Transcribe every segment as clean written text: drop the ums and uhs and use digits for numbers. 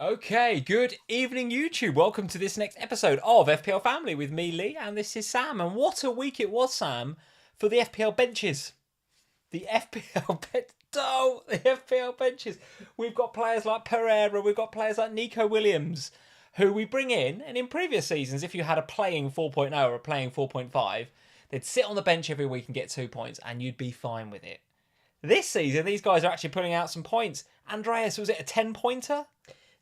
Okay, good evening, YouTube. Welcome to this next episode of FPL Family with me, Lee, and this is Sam. And what a week it was, Sam, for the FPL benches. The FPL benches. We've got players like Pereira, we've got players like Nico Williams, who we bring in. And in previous seasons, if you had a playing 4.0 or a playing 4.5, they'd sit on the bench every week and get 2 points, and you'd be fine with it. This season, these guys are actually putting out some points. Andreas, was it a 10-pointer?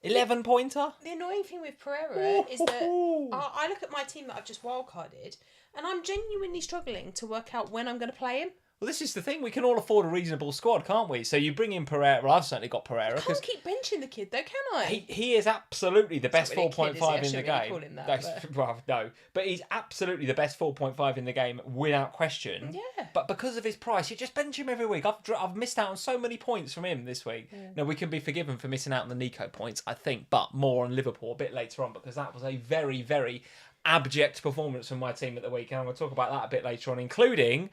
11-pointer? The annoying thing with Pereira is that I look at my team that I've just wildcarded and I'm genuinely struggling to work out when I'm going to play him. Well, this is the thing. We can all afford a reasonable squad, can't we? So you bring in Pereira. Well, I've certainly got Pereira. I can't keep benching the kid, though, can I? He is absolutely the best 4.5 in the game. Call him that, well, no. But he's absolutely the best 4.5 in the game, without question. Yeah. But because of his price, you just bench him every week. I've missed out on so many points from him this week. Yeah. Now, we can be forgiven for missing out on the Nico points, I think, but more on Liverpool a bit later on, because that was a very, very abject performance from my team at the weekend. I'm going to talk about that a bit later on, including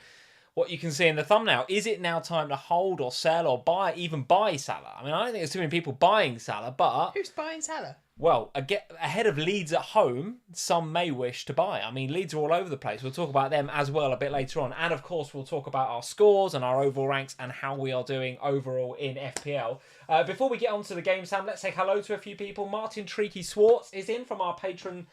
what you can see in the thumbnail. Is it now time to hold or sell or buy, even buy Salah? I mean, I don't think there's too many people buying Salah, but... Who's buying Salah? Well, ahead of Leeds at home, some may wish to buy. I mean, Leeds are all over the place. We'll talk about them as well a bit later on. And, of course, we'll talk about our scores and our overall ranks and how we are doing overall in FPL. Before we get on to the game, Sam, let's say hello to a few people. Martin Treaky Swartz is in from our patron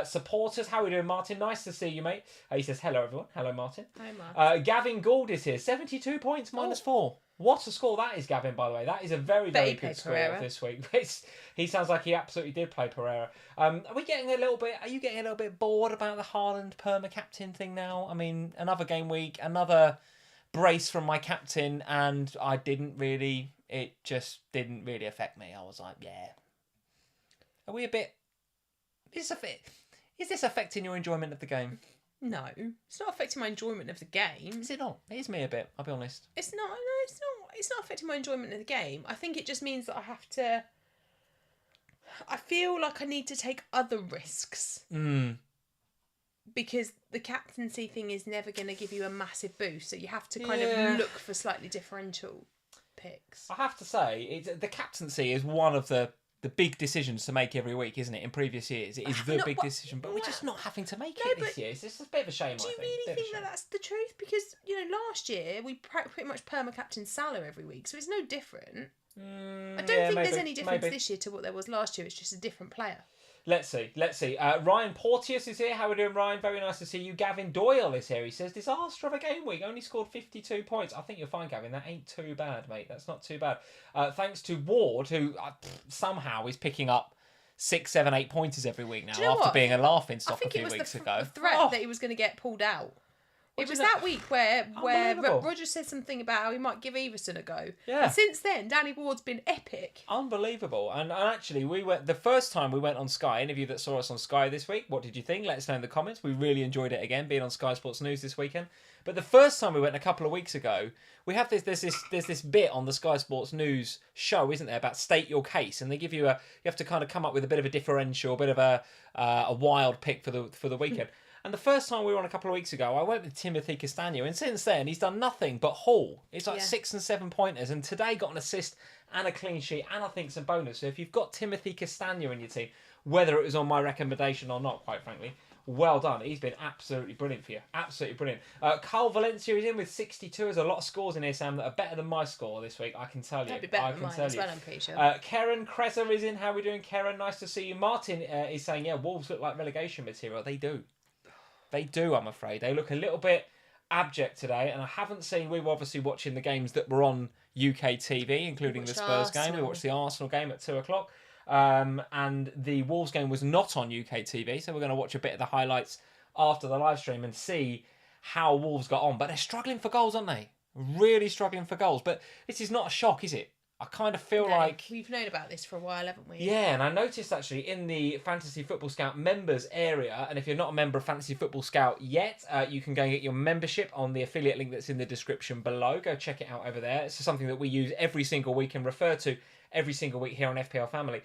supporters. How are we doing, Martin? Nice to see you, mate. He says, hello, everyone. Hello, Martin. Hi, Martin. Gavin Gould is here. 72 points, minus 4. What a score that is, Gavin, by the way. That is a very, very good score this week. He sounds like he absolutely did play Pereira. Are you getting a little bit bored about the Haaland perma-captain thing now? I mean, another game week, another brace from my captain, and it just didn't really affect me. I was like, yeah. Are we a bit... Is this affecting your enjoyment of the game? No, it's not affecting my enjoyment of the game. Is it not? It is me a bit, I'll be honest. It's not. No, it's not affecting my enjoyment of the game. I think it just means that I feel like I need to take other risks. Because the captaincy thing is never going to give you a massive boost, so you have to kind of look for slightly differential picks. I have to say, the captaincy is one of the big decisions to make every week, isn't it? In previous years, it is the big decision, but we're just not having to make it this year. It's just a bit of a shame, I think. Do you really think that that's the truth? Because, last year, we pretty much perma-captain Salah every week, so it's no different. I don't think there's any difference this year to what there was last year. It's just a different player. Let's see. Ryan Porteous is here. How are we doing, Ryan? Very nice to see you. Gavin Doyle is here. He says, disaster of a game week. Only scored 52 points. I think you're fine, Gavin. That ain't too bad, mate. That's not too bad. Thanks to Ward, who somehow is picking up 6, 7, 8 pointers every week now after being a laughing stock a few weeks ago. I think it was the threat that he was going to get pulled out. It was that week where Roger said something about how he might give Everton a go. Yeah. And since then, Danny Ward's been epic. Unbelievable. And actually, the first time we went on Sky, any of you that saw us on Sky this week, what did you think? Let us know in the comments. We really enjoyed it again, being on Sky Sports News this weekend. But the first time we went a couple of weeks ago, we have there's this bit on the Sky Sports News show, isn't there, about state your case, and they give you you have to kind of come up with a bit of a differential, a bit of a wild pick for the weekend. And the first time we were on a couple of weeks ago, I went with Timothy Castagno, and since then he's done nothing but haul. It's like 6 and 7 pointers, and today got an assist and a clean sheet, and I think some bonus. So if you've got Timothy Castagno in your team, whether it was on my recommendation or not, quite frankly, well done. He's been absolutely brilliant for you. Absolutely brilliant. Carl Valencia is in with 62. There's a lot of scores in here, Sam, that are better than my score this week, I can tell you. That'd be better than mine as well, I'm pretty sure. Karen Kresser is in. How are we doing, Karen? Nice to see you. Martin is saying, yeah, Wolves look like relegation material. They do. They do, I'm afraid. They look a little bit abject today, and I haven't seen... We were obviously watching the games that were on UK TV, including the Spurs game. We watched the Arsenal game at 2 o'clock. And the Wolves game was not on UK TV, so we're going to watch a bit of the highlights after the live stream and see how Wolves got on. But they're struggling for goals, aren't they? Really struggling for goals. But this is not a shock, is it? I kind of feel like... We've known about this for a while, haven't we? Yeah, and I noticed actually in the Fantasy Football Scout members area, and if you're not a member of Fantasy Football Scout yet, you can go and get your membership on the affiliate link that's in the description below. Go check it out over there. It's something that we use every single week and refer to every single week here on FPL Family.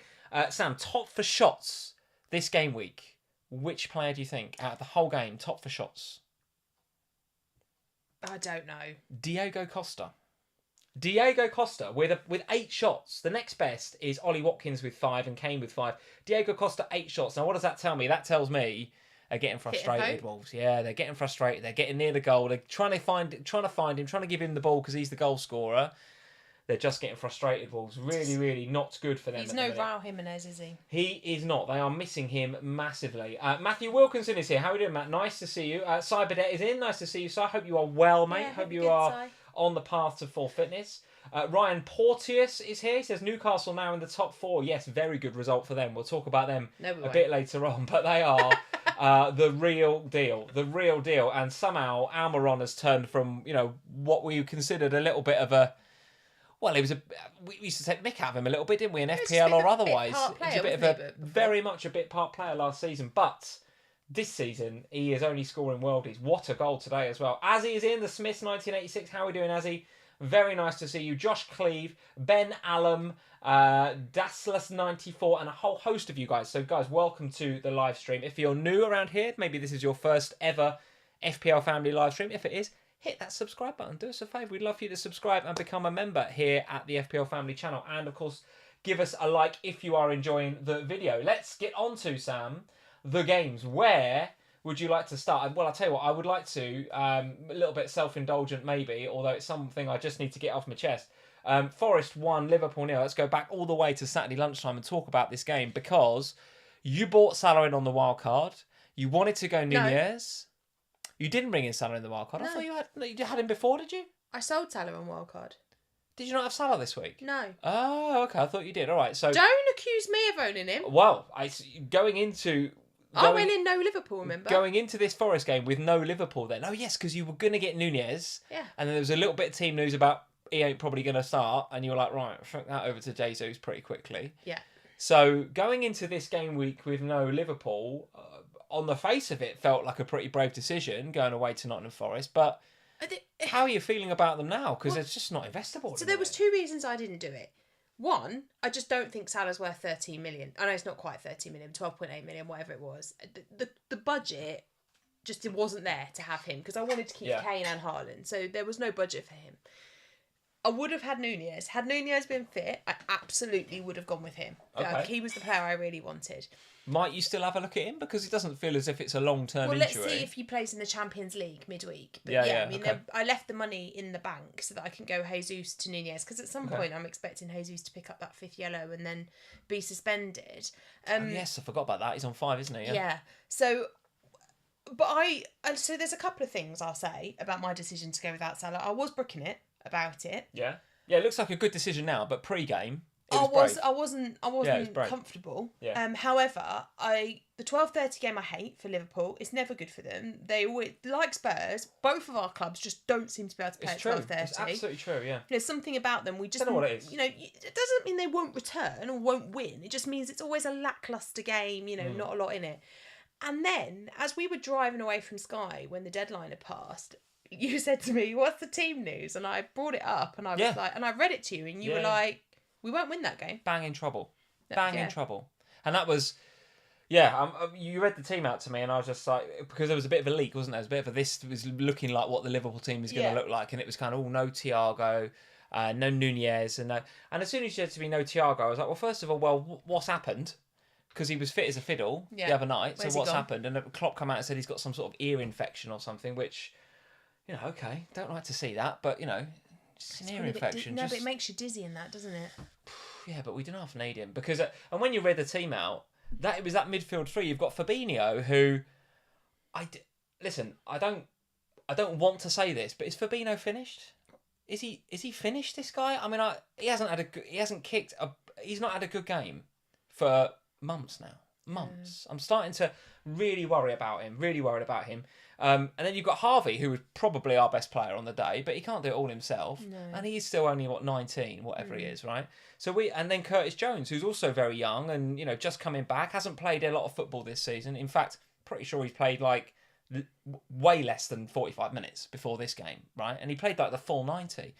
Sam, top for shots this game week. Which player do you think, out of the whole game, top for shots? I don't know. Diego Costa. Diego Costa with 8 shots. The next best is Ollie Watkins with 5 and Kane with 5. Diego Costa 8 shots. Now what does that tell me? That tells me they're getting frustrated. Wolves, yeah, they're getting frustrated. They're getting near the goal. They're trying to find him, trying to give him the ball because he's the goal scorer. They're just getting frustrated. Wolves, really, really not good for them. He's no Raul Jimenez, is he? He is not. They are missing him massively. Matthew Wilkinson is here. How are you doing, Matt? Nice to see you. Cyberdet is in. Nice to see you. So I hope you are well, mate. Yeah, hope you are on the path to full fitness. Ryan Porteous is here. He says Newcastle now in the top 4. Yes, very good result for them. We'll talk about them a bit later on, but they are the real deal. The real deal. And somehow Almiron has turned from, what we considered a little bit of a... Well, we used to take the mick out of him a little bit, didn't we, in FPL or otherwise? He was very much a bit part player last season, but this season he is only scoring worldies. What a goal today as well. Azzy is in, the Smiths 1986. How are we doing, Azzy? Very nice to see you. Josh Cleve, Ben Allam, Daslas94, and a whole host of you guys. So, guys, welcome to the live stream. If you're new around here, maybe this is your first ever FPL Family live stream. If it is, hit that subscribe button. Do us a favour. We'd love for you to subscribe and become a member here at the FPL Family channel. And, of course, give us a like if you are enjoying the video. Let's get on to, Sam, the games. Where would you like to start? Well, I'll tell you what, I would like to, a little bit self-indulgent maybe, although it's something I just need to get off my chest. Forest 1, Liverpool 0. Let's go back all the way to Saturday lunchtime and talk about this game because you bought Salah in on the wild card. You wanted to go Nunez. You didn't bring in Salah in the wild card. No. I thought you had him before, did you? I sold Salah on wild card. Did you not have Salah this week? No. Oh, okay. I thought you did. All right. So don't accuse me of owning him. Well, I went in no Liverpool, remember? Going into this Forest game with no Liverpool then. Oh, yes, because you were going to get Nunez. Yeah. And then there was a little bit of team news about he ain't probably going to start. And you were like, right, fuck that over to Jesus pretty quickly. Yeah. So going into this game week with no Liverpool, on the face of it, felt like a pretty brave decision going away to Nottingham Forest. But how are you feeling about them now? Because it's just not investable. So there was 2 reasons I didn't do it. One, I just don't think Salah's worth 13 million. I know it's not quite 13 million, 12.8 million, whatever it was. The budget just it wasn't there to have him because I wanted to keep Kane and Haaland. So there was no budget for him. I would have had Nunez. Had Nunez been fit, I absolutely would have gone with him. Okay. Like, he was the player I really wanted. Might you still have a look at him? Because it doesn't feel as if it's a long-term injury. Well, let's see if he plays in the Champions League midweek. But I left the money in the bank so that I can go Jesus to Nunez. Because at some point I'm expecting Jesus to pick up that 5th yellow and then be suspended. Yes, I forgot about that. He's on 5, isn't he? Yeah. So there's a couple of things I'll say about my decision to go without Salah. I was brooking it about it. Yeah. Yeah, it looks like a good decision now, but pre-game... I wasn't comfortable. Yeah. However, the 12:30 game I hate for Liverpool. It's never good for them. They always, like Spurs, both of our clubs just don't seem to be able to play at 12:30. It's absolutely true. Yeah. There's something about them. We just don't know what it is. It doesn't mean they won't return or won't win. It just means it's always a lackluster game. Not a lot in it. And then, as we were driving away from Sky when the deadline had passed, you said to me, "What's the team news?" And I brought it up, and I was like, and I read it to you, and you were like, "We won't win that game." Bang in trouble. In trouble. And that was, you read the team out to me and I was just like, because there was a bit of a leak, wasn't there? It was a bit of this was looking like what the Liverpool team is going to look like. And it was kind of, no Thiago, no Nunez. And as soon as you said to me, no Thiago, I was like, well, first of all, what's happened? Because he was fit as a fiddle the other night. Where's so what's happened? And the Klopp come out and said he's got some sort of ear infection or something, which, okay, don't like to see that. But, it's an ear infection. But it makes you dizzy in that, doesn't it? Yeah, but we don't half need him because, and when you read the team out, it was that midfield 3. You've got Fabinho, who, I don't want to say this, but is Fabinho finished? Is he finished? This guy? I mean, he's not had a good game for months now. Months. I'm starting to really worry about him. Really worried about him. And then you've got Harvey, who was probably our best player on the day, but he can't do it all himself. No. And he's still only, 19, whatever he is, right? And then Curtis Jones, who's also very young and, just coming back, hasn't played a lot of football this season. In fact, pretty sure he's played way less than 45 minutes before this game, right? And he played the full 90.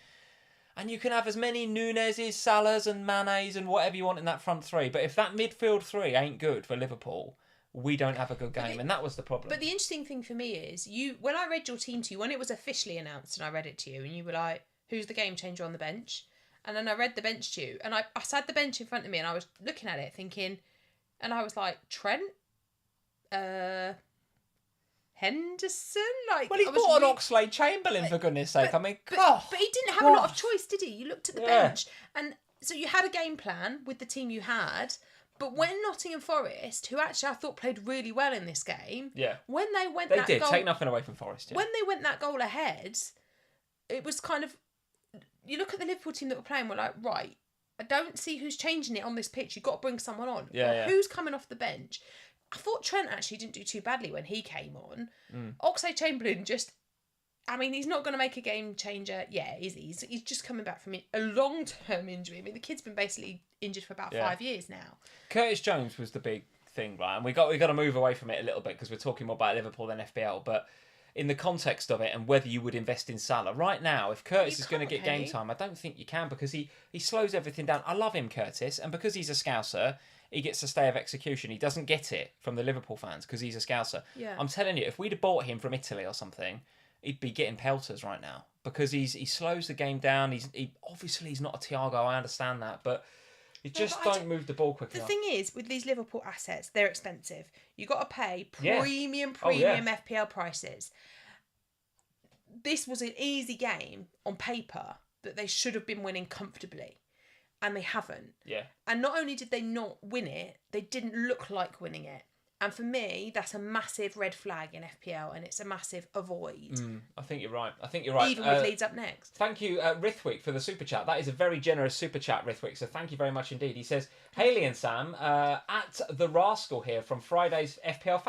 And you can have as many Nunez's, Salahs and Manes and whatever you want in that front 3. But if that midfield 3 ain't good for Liverpool, we don't have a good game. And that was the problem. But the interesting thing for me is, when I read your team to you, when it was officially announced and I read it to you, and you were like, who's the game changer on the bench. And then I read the bench to you, and I had the bench in front of me, and I was looking at it thinking, and I was like, Trent, Henderson, like. Well, he's bought an Oxlade-Chamberlain, for goodness sake. But he didn't have a lot of choice, did he? You looked at the bench, and so you had a game plan with the team you had. But when Nottingham Forest, who actually I thought played really well in this game, when they went they did take nothing away from Forest. Yeah. When they went that goal ahead, it was kind of. You look at the Liverpool team that were playing, we're like, right, I don't see who's changing it on this pitch. You've got to bring someone on. Who's coming off the bench? I thought Trent actually didn't do too badly when he came on. Oxlade-Chamberlain he's not going to make a game changer. Yeah, he's just coming back from a long-term injury. I mean, the kid's been basically injured for about 5 years now. Curtis Jones was the big thing, right? And we got to move away from it a little bit because we're talking more about Liverpool than FPL, but in the context of it and whether you would invest in Salah. Right now, if Curtis is going to get game time, I don't think you can because he slows everything down. I love him, Curtis, and because he's a Scouser, he gets a stay of execution. He doesn't get it from the Liverpool fans because he's a Scouser. Yeah. I'm telling you, if we'd have bought him from Italy or something, he'd be getting pelters right now because he slows the game down. Obviously he's not a Thiago, I understand that, but you just don't move the ball quickly. The thing is, with these Liverpool assets, they're expensive. You got to pay premium FPL prices. This was an easy game on paper that they should have been winning comfortably, and they haven't. Yeah. And not only did they not win it, they didn't look like winning it. And for me, that's a massive red flag in FPL, and it's a massive avoid. I think you're right. Even with Leeds up next. Thank you, Rithwick, for the super chat. That is a very generous super chat, Rithwick. So thank you very much indeed. He says, Haley and Sam, at the Rascal here from Friday's FPL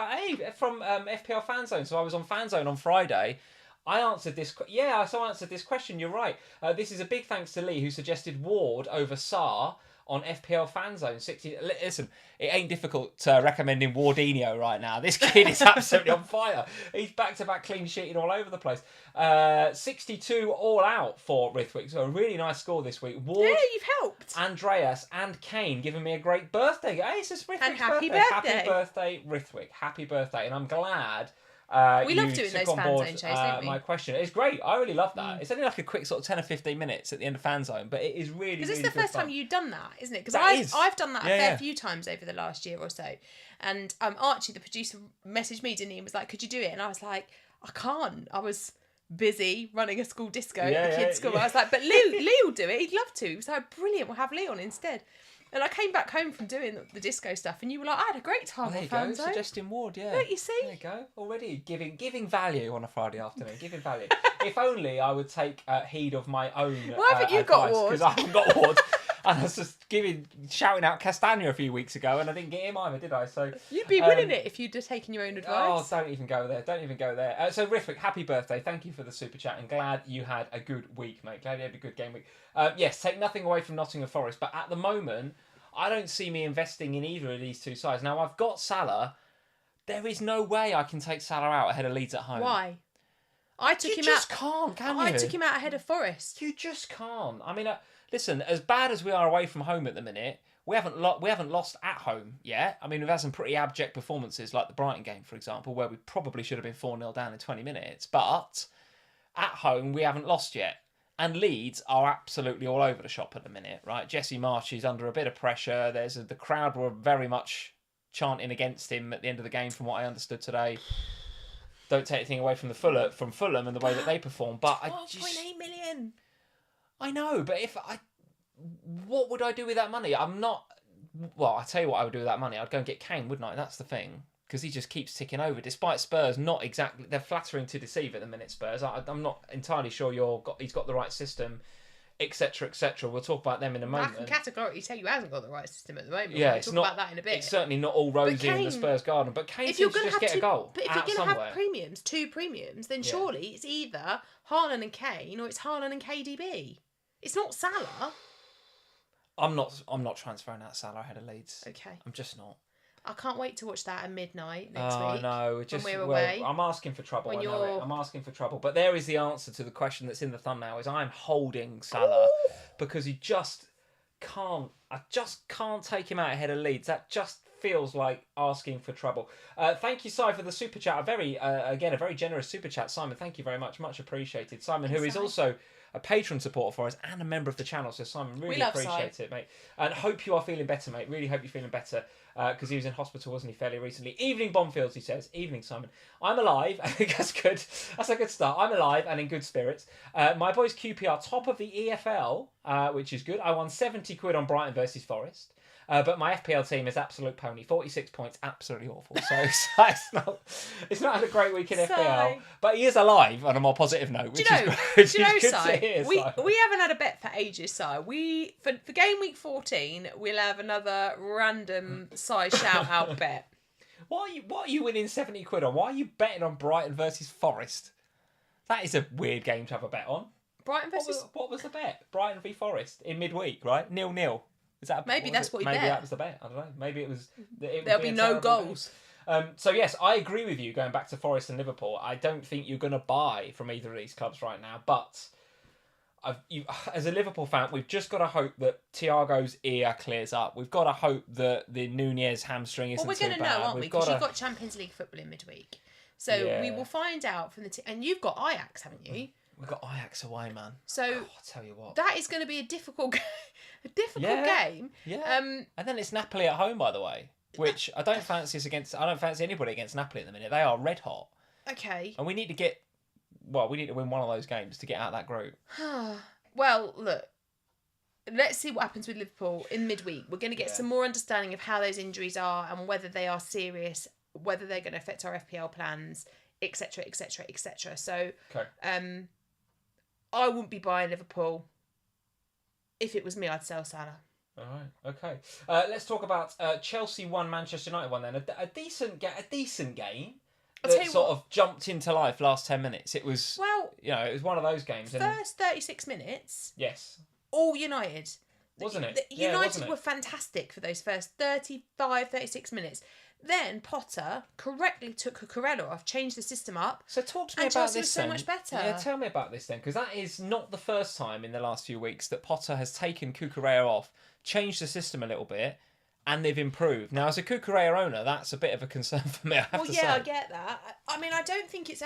from FPL Fan Zone. So I was on Fan Zone on Friday. I answered this. I answered this question. You're right. This is a big thanks to Lee, who suggested Ward over Sarr on FPL Fan Zone 60. Listen, it ain't difficult recommending Wardinho right now. This kid is absolutely on fire. He's back-to-back clean sheeting all over the place. 62 all out for Rithwick. So a really nice score this week. Ward, you've helped. Andreas and Kane giving me a great birthday. Hey, it's just Rithwick's happy birthday. birthday. Happy birthday, Rithwick. Happy birthday. And I'm glad we love doing those Fan Zone shows, don't we? My question. It's great. I really love that. It's only like a quick sort of 10 or 15 minutes at the end of Fan Zone, but it is really, because really it's the first fun. time you've done that, isn't it? Because I've done that a fair few times over the last year or so. And Archie, the producer, messaged me, didn't he? And was like, could you do it? And I was like, I can't. I was busy running a school disco at the kids' school. I was like, but Lee will do it. He'd love to. He was like, brilliant. We'll have Lee on instead. And I came back home from doing the disco stuff, and you were like, I had a great time on Fan Zone. Suggesting Ward, yeah. Don't you see? There you go. Already giving value on a Friday afternoon. Giving value. If only I would take heed of my own Why haven't you got Ward? Because I haven't got Ward. And I was just shouting out Castagna a few weeks ago, and I didn't get him either, did I? So you'd be winning it if you'd have taken your own advice. Oh, don't even go there. So Rithwick, happy birthday. Thank you for the super chat, and glad you had a good week, mate. Glad you had a good game week. Yes, take nothing away from Nottingham Forest, but at the moment, I don't see me investing in either of these two sides. Now, I've got Salah. There is no way I can take Salah out ahead of Leeds at home. Why? I took him out. You just can't, can you? I took him out ahead of Forest. You just can't. I mean, listen, as bad as we are away from home at the minute, we haven't lost at home yet. I mean, we've had some pretty abject performances, like the Brighton game, for example, where we probably should have been 4-0 down in 20 minutes. But at home, we haven't lost yet. And Leeds are absolutely all over the shop at the minute, right? Jesse Marsch is under a bit of pressure. The crowd were very much chanting against him at the end of the game, from what I understood today. Don't take anything away from Fulham and the way that they perform, but 12.8 million. I know, but what would I do with that money? I tell you what I would do with that money. I'd go and get Kane, wouldn't I? That's the thing. Because he just keeps ticking over, despite Spurs not exactly... They're flattering to deceive at the minute, Spurs. I'm not entirely sure he's got the right system, etc., etc. We'll talk about them in a moment. I can categorically tell you hasn't got the right system at the moment. Yeah, we'll talk about that in a bit. It's certainly not all rosy in the Spurs garden, but Kane seems to just get a goal. But if you're going to have two premiums, then surely it's either Haaland and Kane or it's Haaland and KDB. It's not Salah. I'm not transferring out Salah ahead of Leeds. Okay. I'm just not. I can't wait to watch that at midnight next week. Oh, no. When we're away. I'm asking for trouble. I know it. I'm asking for trouble. But there is the answer to the question that's in the thumbnail, is I'm holding Salah because he just can't... I just can't take him out ahead of Leeds. That just feels like asking for trouble. Thank you, Si, for the super chat. A very generous super chat. Simon, thank you very much. Much appreciated. Simon, who is also a patron supporter for us, and a member of the channel. So Simon, really love appreciate it, mate. And hope you are feeling better, mate. Really hope you're feeling better. Because he was in hospital, wasn't he, fairly recently? Evening Bombfields, he says. Evening, Simon. I'm alive. I think that's good. That's a good start. I'm alive and in good spirits. My boys QPR top of the EFL, which is good. I won 70 quid on Brighton versus Forest. But my FPL team is absolute pony. 46 points, absolutely awful. So it's not had a great week in FPL. But he is alive on a more positive note, which is good. Do you know, good Si? to hear, we haven't had a bet for ages, Si. For game week 14, we'll have another random Si shout-out bet. What are you winning 70 quid on? Why are you betting on Brighton versus Forest? That is a weird game to have a bet on. Brighton versus... What was the bet? Brighton v Forest in midweek, right? 0-0. Is that maybe that's what you bet. Maybe that was the bet. I don't know. Maybe it was... There'll be no goals. So yes, I agree with you going back to Forest and Liverpool. I don't think you're going to buy from either of these clubs right now. But as a Liverpool fan, we've just got to hope that Thiago's ear clears up. We've got to hope that the Nunez hamstring isn't too bad. Well, we're going to know, aren't we? Because you've got Champions League football in midweek. So we will find out from the... And you've got Ajax, haven't you? We've got Ajax away, man. So I'll tell you what, that is going to be a difficult game. Yeah. And then it's Napoli at home, by the way, which I don't fancy anybody against Napoli at the minute. They are red hot. Okay. And we need to win one of those games to get out of that group. Well, look, let's see what happens with Liverpool in midweek. We're going to get some more understanding of how those injuries are and whether they are serious, whether they're going to affect our FPL plans, etc., etc., etc. So, I wouldn't be buying Liverpool. If it was me, I'd sell Salah. All right, okay. Let's talk about Chelsea 1, Manchester United 1 then. A decent game that sort of jumped into life last 10 minutes. It was, it was one of those games. First 36 minutes. Yes. All United. Wasn't it? United were fantastic for those first 36 minutes. Then Potter correctly took Cucurella off, changed the system up. So talk to me about Chelsea this was so much better. Yeah, tell me about this then, because that is not the first time in the last few weeks that Potter has taken Cucurella off, changed the system a little bit, and they've improved. Now, as a Cucurella owner, that's a bit of a concern for me, I have to say. I get that. I mean, I don't think it's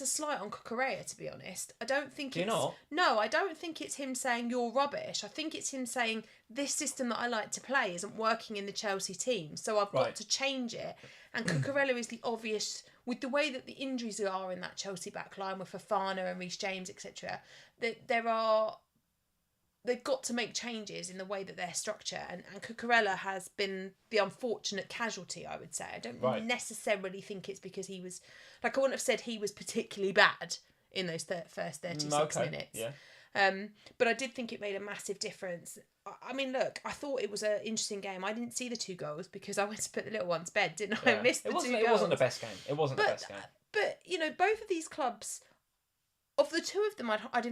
a slight on Cucurella, to be honest. I don't think Do you not? No, I don't think it's him saying you're rubbish. I think it's him saying this system that I like to play isn't working in the Chelsea team, so I've got to change it. And Cucurella is the obvious, with the way that the injuries are in that Chelsea back line with Fofana and Reece James, etc. They've got to make changes in the way that their structure, and Cucurella has been the unfortunate casualty, I would say. I don't necessarily think it's because he was, I wouldn't have said he was particularly bad in those first 36 minutes. Yeah. But I did think it made a massive difference. I mean, look, I thought it was an interesting game. I didn't see the 2 goals because I went to put the little one to bed, didn't I? I missed the 2 goals. It wasn't the best game. But, both of these clubs, of the 2 of them, I'd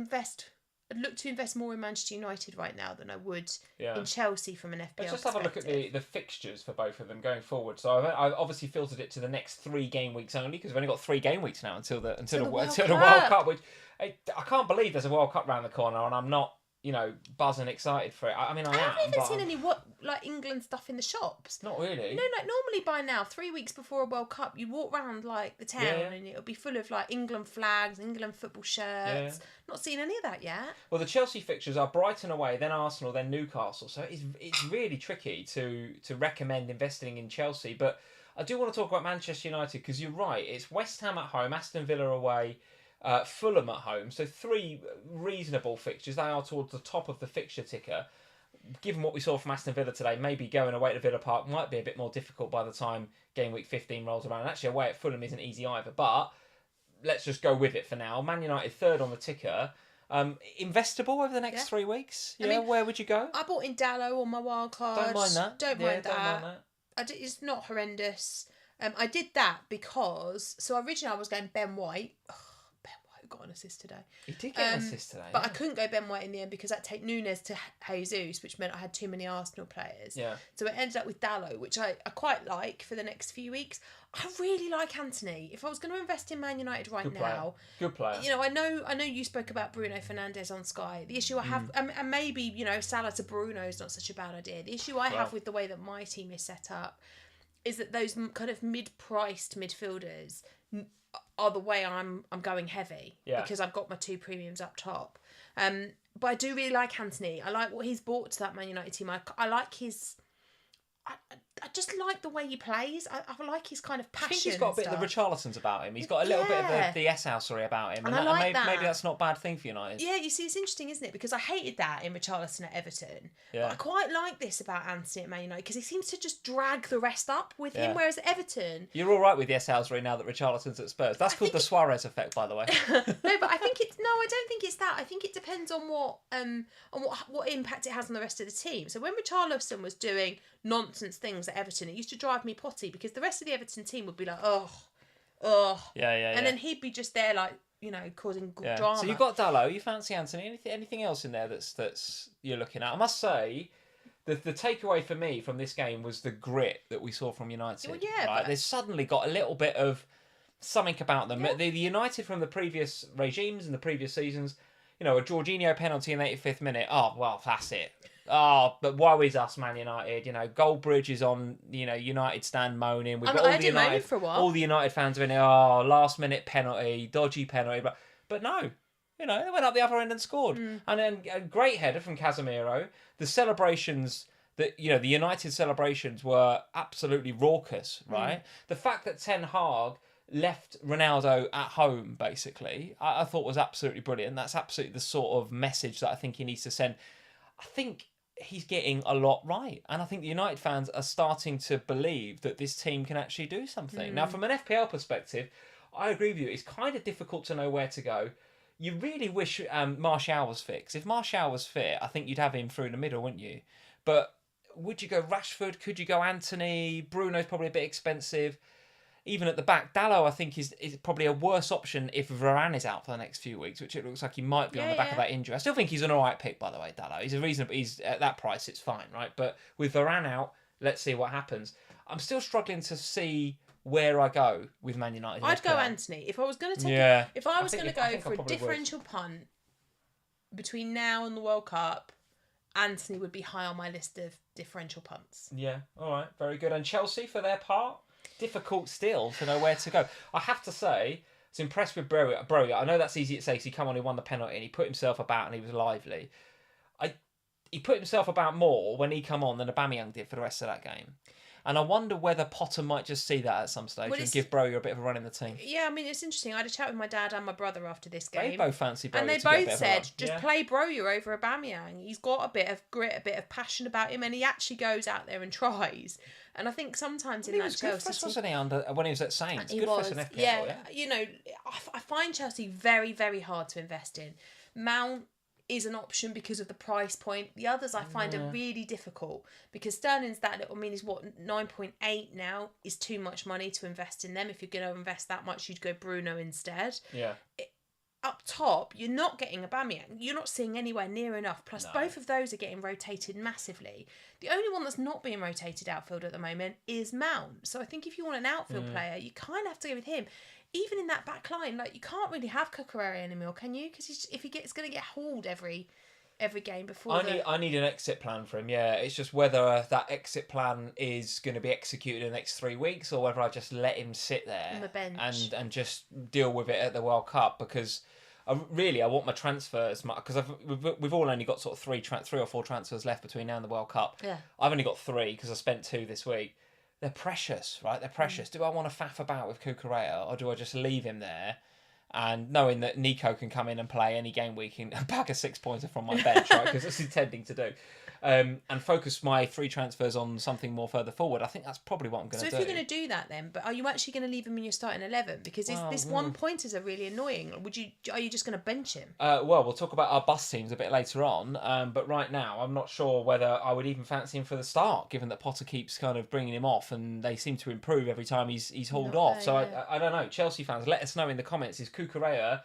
look to invest more in Manchester United right now than I would in Chelsea from an FPL Let's just have a look at the fixtures for both of them going forward. So I've obviously filtered it to the next 3 game weeks only, because we've only got 3 game weeks now until the World Cup. Which I can't believe there's a World Cup round the corner, and I'm not buzzing excited for it. I mean, I haven't even seen any England stuff in the shops. Not really. Normally by now, 3 weeks before a World Cup, you walk around the town and it'll be full of England flags, England football shirts. Not seen any of that yet. Well, the Chelsea fixtures are Brighton away, then Arsenal, then Newcastle. So it's really tricky to recommend investing in Chelsea. But I do want to talk about Manchester United, because you're right. It's West Ham at home, Aston Villa away, Fulham at home. So 3 reasonable fixtures. They are towards the top of the fixture ticker. Given what we saw from Aston Villa today, maybe going away to Villa Park might be a bit more difficult by the time game week 15 rolls around. And actually, away at Fulham isn't easy either. But let's just go with it for now. Man United 3rd on the ticker. Investable over the next 3 weeks? Yeah, I mean, where would you go? I bought in Dallo on my Wildcard. Don't mind that. Don't mind that. It's not horrendous. I did that because... So originally I was going Ben White. Ben White got an assist today. He did get an assist today. But I couldn't go Ben White in the end because I'd take Nunez to Jesus, which meant I had too many Arsenal players. Yeah. So it ended up with Dallo, which I quite like for the next few weeks. I really like Anthony. If I was going to invest in Man United now... Good player. I know you spoke about Bruno Fernandes on Sky. The issue I have... And maybe, Salah to Bruno is not such a bad idea. The issue I have with the way that my team is set up is that those kind of mid-priced midfielders are the way I'm going heavy, because I've got my 2 premiums up top. But I do really like Anthony. I like what he's brought to that Man United team. I like his... I just like the way he plays. I like his kind of passion. I think he's got a bit of the Richarlison's about him. He's got a little bit of the S-housery about him. And I like maybe that's not a bad thing for United. Yeah, you see, it's interesting, isn't it? Because I hated that in Richarlison at Everton. Yeah. But I quite like this about Anthony at Man United because he seems to just drag the rest up with him, whereas at Everton... You're all right with the S-housery now that Richarlison's at Spurs. That's called the Suarez effect, by the way. No, but I think it's... No, I don't think it's that. I think it depends on what impact it has on the rest of the team. So when Richarlison was doing nonsense things at Everton, it used to drive me potty because the rest of the Everton team would be like, oh. Yeah. And then he'd be just there like, causing drama. So you've got Dalot, you fancy Anthony. Anything else in there that's you're looking at? I must say, the takeaway for me from this game was the grit that we saw from United. Well, yeah, right? They've suddenly got a little bit of something about them. Yeah. The United from the previous regimes and the previous seasons, a Jorginho penalty in the 85th minute. Oh, well, that's it. Oh, but woe is us, Man United. Goldbridge is on, United stand moaning. We've got all the United fans are in there. Oh, last minute penalty, dodgy penalty. But no, they went up the other end and scored. And then a great header from Casemiro. The celebrations, the United celebrations were absolutely raucous, right? The fact that Ten Hag left Ronaldo at home, basically, I thought was absolutely brilliant. That's absolutely the sort of message that I think he needs to send. I think he's getting a lot right. And I think the United fans are starting to believe that this team can actually do something. Now, from an FPL perspective, I agree with you. It's kind of difficult to know where to go. You really wish Martial was fit. 'Cause if Martial was fit, I think you'd have him through the middle, wouldn't you? But would you go Rashford? Could you go Anthony? Bruno's probably a bit expensive. Even at the back, Dalot, I think, is probably a worse option if Varane is out for the next few weeks, which it looks like he might be on the back of that injury. I still think he's an all right pick, by the way, Dalot. He's at that price, it's fine, right? But with Varane out, let's see what happens. I'm still struggling to see where I go with Man United. I'd go Anthony. If I was going to take if I was going to go for a differential punt between now and the World Cup, Anthony would be high on my list of differential punts. Yeah, all right, very good. And Chelsea, for their part? Difficult still to know where to go. I have to say, I was impressed with Broja. I know that's easy to say because he come on, he won the penalty and he put himself about and he was lively. He put himself about more when he come on than Aubameyang did for the rest of that game. And I wonder whether Potter might just see that at some stage and give Broja a bit of a run in the team. Yeah, I mean, it's interesting. I had a chat with my dad and my brother after this game. They both fancy Broja. And they both said, just play Broja over Aubameyang. He's got a bit of grit, a bit of passion about him, and he actually goes out there and tries. And I think sometimes in that Chelsea team... wasn't he, when he was at Saints? He good was, for us in FPL, yeah. I find Chelsea very, very hard to invest in. Mount is an option because of the price point. The others I find are really difficult because Sterling's that little. I mean, he's 9.8 now. Is too much money to invest in them. If you're going to invest that much, you'd go Bruno instead. Yeah. Up top, you're not getting Aubameyang. You're not seeing anywhere near enough. Plus, both of those are getting rotated massively. The only one that's not being rotated outfield at the moment is Mount. So I think if you want an outfield player, you kind of have to go with him. Even in that back line, you can't really have Cucurella anymore, can you? Because if he gets going to get hauled every game before. I need an exit plan for him. Yeah, it's just whether that exit plan is going to be executed in the next 3 weeks or whether I just let him sit there on the bench and just deal with it at the World Cup because. I want my transfers because we've all only got sort of three or four transfers left between now and the World Cup. Yeah, I've only got 3 because I spent 2 this week. They're precious, right? They're precious. Do I want to faff about with Cucurella or do I just leave him there? And knowing that Nico can come in and play any game week and bag a 6-pointer from my bench, right? Because that's intending to do. And focus my 3 transfers on something more further forward. I think that's probably what I'm going to do. So if you're going to do that then, but are you actually going to leave him in your starting 11? Because this 1 pointers are really annoying. Are you just going to bench him? Well, we'll talk about our bus teams a bit later on. But right now, I'm not sure whether I would even fancy him for the start, given that Potter keeps kind of bringing him off, and they seem to improve every time he's hauled off. So I don't know. Chelsea fans, let us know in the comments. Is Cucurella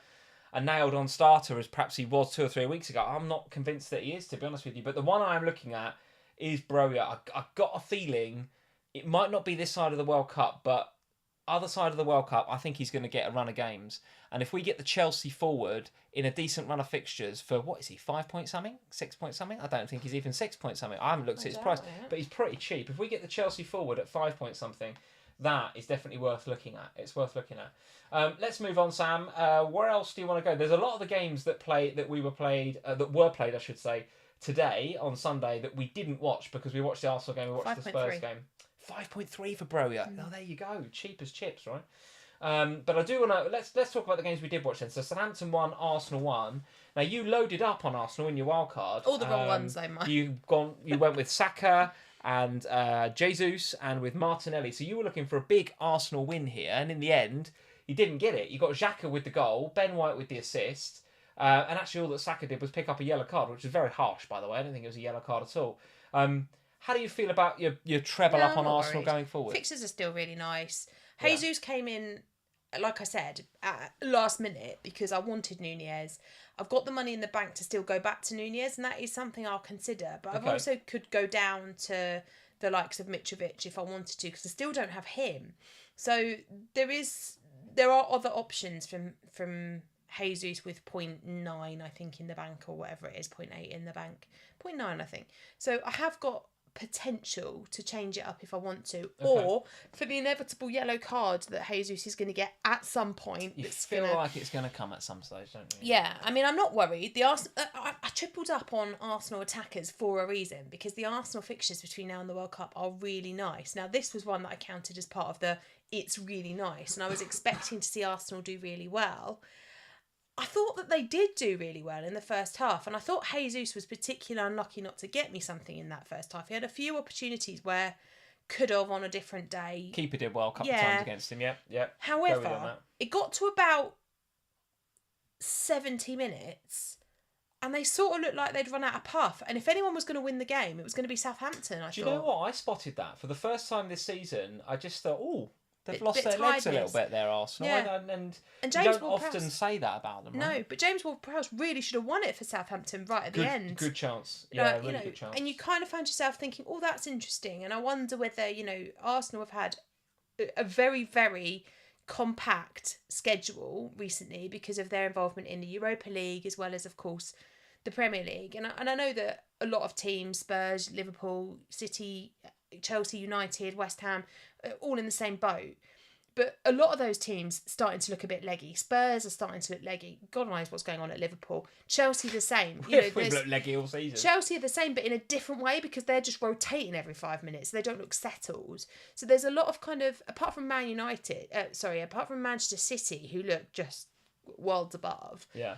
a nailed-on starter as perhaps he was 2 or 3 weeks ago? I'm not convinced that he is, to be honest with you. But the one I'm looking at is Broja. I've got a feeling it might not be this side of the World Cup, but other side of the World Cup, I think he's going to get a run of games. And if we get the Chelsea forward in a decent run of fixtures for, what is he, 5 point something? 6 point something? I don't think he's even 6 point something. I haven't looked at his price, but he's pretty cheap. If we get the Chelsea forward at 5 point something, that is definitely worth looking at. It's worth looking at. Let's move on, Sam. Where else do you want to go? There's a lot of the games that were played, I should say, today on Sunday that we didn't watch because we watched the Arsenal game, we watched the Spurs game. 5.3 for Broya. Oh, there you go. Cheap as chips, right? But I do want to let's talk about the games we did watch then. So Southampton 1, Arsenal 1. Now you loaded up on Arsenal in your wildcard. All the wrong ones, though, Mike. You went with Saka and Jesus and with Martinelli. So you were looking for a big Arsenal win here, and in the end, you didn't get it. You got Xhaka with the goal, Ben White with the assist, and actually all that Saka did was pick up a yellow card, which is very harsh, by the way. I don't think it was a yellow card at all. How do you feel about your treble up on Arsenal going forward? Fixtures are still really nice. Yeah. Jesus came in, like I said, at last minute because I wanted Nunez. I've got the money in the bank to still go back to Nunez, and that is something I'll consider. But I've also could go down to the likes of Mitrovic if I wanted to, because I still don't have him. So there are other options from Jesus with 0.9, I think, in the bank, or whatever it is, 0.8 in the bank. 0.9, I think. So I have got potential to change it up if I want to, or for the inevitable yellow card that Jesus is going to get at some point. You feel like it's going to come at some stage, don't you? Yeah, I mean, I'm not worried. I tripled up on Arsenal attackers for a reason, because the Arsenal fixtures between now and the World Cup are really nice. Now, this was one that I counted as part of the it's really nice, and I was expecting to see Arsenal do really well. I thought that they did do really well in the first half, and I thought Jesus was particularly unlucky not to get me something in that first half. He had a few opportunities where could have on a different day. Keeper did well a couple of times against him, yeah. However, it got to about 70 minutes and they sort of looked like they'd run out of puff. And if anyone was going to win the game, it was going to be Southampton, I thought. Do you know what? I spotted that. For the first time this season, I just thought, they've lost their legs a little bit there, Arsenal. Yeah. And James you don't often say that about them, right? No, but James Ward-Prowse really should have won it for Southampton right at the end. Good chance. Yeah, really good chance. And you kind of found yourself thinking, that's interesting. And I wonder whether, Arsenal have had a very, very compact schedule recently because of their involvement in the Europa League as well as, of course, the Premier League. And I know that a lot of teams, Spurs, Liverpool, City, Chelsea, United, West Ham, all in the same boat. But a lot of those teams starting to look a bit leggy. Spurs are starting to look leggy. God knows what's going on at Liverpool. Chelsea the same. We've looked leggy all season. Chelsea are the same, but in a different way because they're just rotating every 5 minutes. So they don't look settled. So there's a lot of apart from apart from Manchester City, who look just worlds above. Yeah.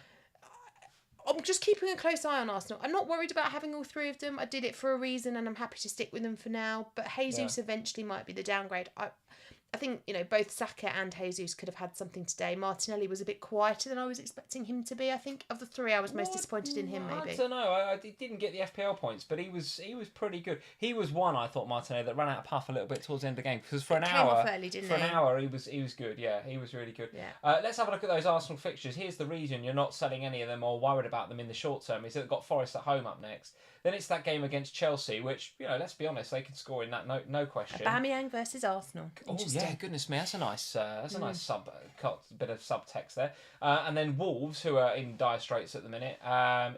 I'm just keeping a close eye on Arsenal. I'm not worried about having all three of them. I did it for a reason and I'm happy to stick with them for now. But Jesus eventually might be the downgrade. I think, both Saka and Jesus could have had something today. Martinelli was a bit quieter than I was expecting him to be, I think. Of the three, I was most disappointed in him, maybe. I don't know. I didn't get the FPL points, but he was pretty good. He was one, I thought, Martinelli, that ran out of puff a little bit towards the end of the game. Because for an hour, he was good. Yeah, he was really good. Yeah. Let's have a look at those Arsenal fixtures. Here's the reason you're not selling any of them or worried about them in the short term. Is that they've got Forest at home up next. Then it's that game against Chelsea, which, let's be honest, they can score in that, no question. Aubameyang versus Arsenal. Oh, yeah, goodness me, that's a nice bit of subtext there. And then Wolves, who are in dire straits at the minute,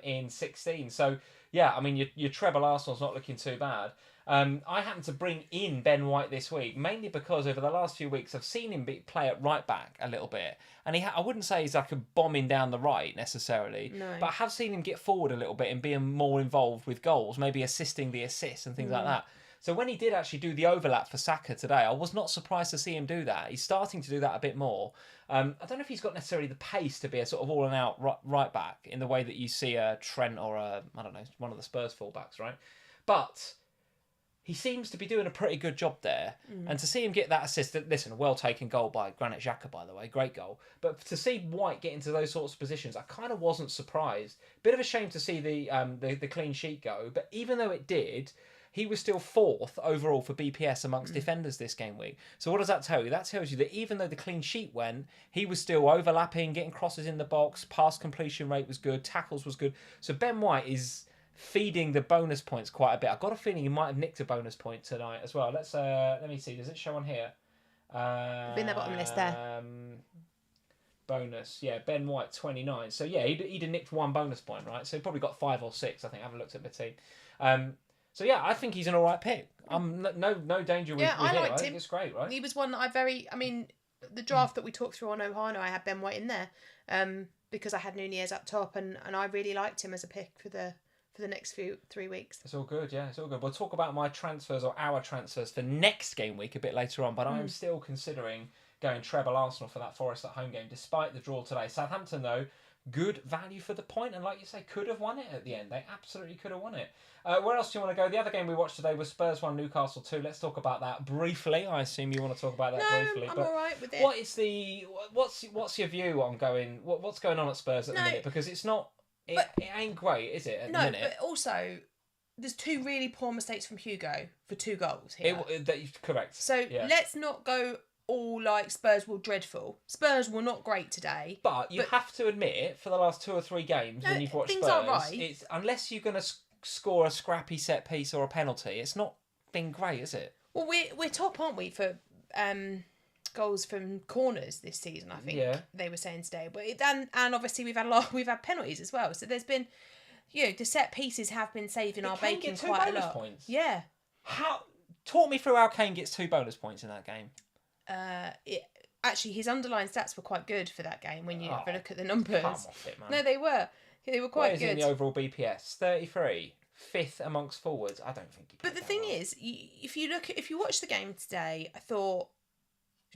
in 16. So, yeah, I mean, your treble Arsenal's not looking too bad. I happened to bring in Ben White this week, mainly because over the last few weeks I've seen him play at right back a little bit. And I wouldn't say he's like a bombing down the right necessarily, but I have seen him get forward a little bit and being more involved with goals, maybe assisting the assists and things like that. So when he did actually do the overlap for Saka today, I was not surprised to see him do that. He's starting to do that a bit more. I don't know if he's got necessarily the pace to be a sort of all-and-out right back in the way that you see a Trent or one of the Spurs fullbacks, right? But he seems to be doing a pretty good job there. And to see him get that assist, listen, a well-taken goal by Granit Xhaka, by the way, great goal. But to see White get into those sorts of positions, I kind of wasn't surprised. Bit of a shame to see the clean sheet go, but even though it did, he was still 4th overall for BPS amongst defenders this game week. So what does that tell you? That tells you that even though the clean sheet went, he was still overlapping, getting crosses in the box, pass completion rate was good, tackles was good. So Ben White is feeding the bonus points quite a bit. I've got a feeling he might have nicked a bonus point tonight as well. Let me see. Does it show on here? In the bottom list there. Bonus, yeah, Ben White 29. So yeah, he'd have nicked one bonus point, right? So he probably got 5 or 6. I think I haven't looked at the team. So yeah, I think he's an all right pick. I'm no danger with, Yeah, with I him. liked I think him. it's great, right? He was one that the draft that we talked through on Ohana, I had Ben White in there, because I had Nunez up top, and I really liked him as a pick for the next 3 weeks. It's all good, yeah, it's all good. We'll talk about my transfers or our transfers for next game week a bit later on, but I am still considering going treble Arsenal for that Forest at home game, despite the draw today. Southampton, though, good value for the point, and like you say, could have won it at the end. They absolutely could have won it. Where else do you want to go? The other game we watched today was Spurs 1, Newcastle 2. Let's talk about that briefly. I assume you want to talk about that briefly. I'm all right with it. What's your view on going? What's going on at Spurs at the minute? Because it's not. It ain't great, is it? At the minute? But also, there's 2 really poor mistakes from Hugo for 2 goals here. Correct. So let's not go all like Spurs were dreadful. Spurs were not great today. But you have to admit, for the last 2 or 3 games when you've watched Spurs, aren't right. It's unless you're going to score a scrappy set piece or a penalty, it's not been great, is it? Well, we're top, aren't we, for goals from corners this season? I think they were saying today. But and obviously we've had penalties as well. So there's been, the set pieces have been saving our bacon quite a lot. Points. Yeah. Talk me through how Kane gets 2 bonus points in that game. Actually, his underlying stats were quite good for that game when you have a look at the numbers. Come off it, man. No, they were. They were quite good. good. In the overall BPS? 33. 5th amongst forwards. I don't think. But the thing is, if you watch the game today, I thought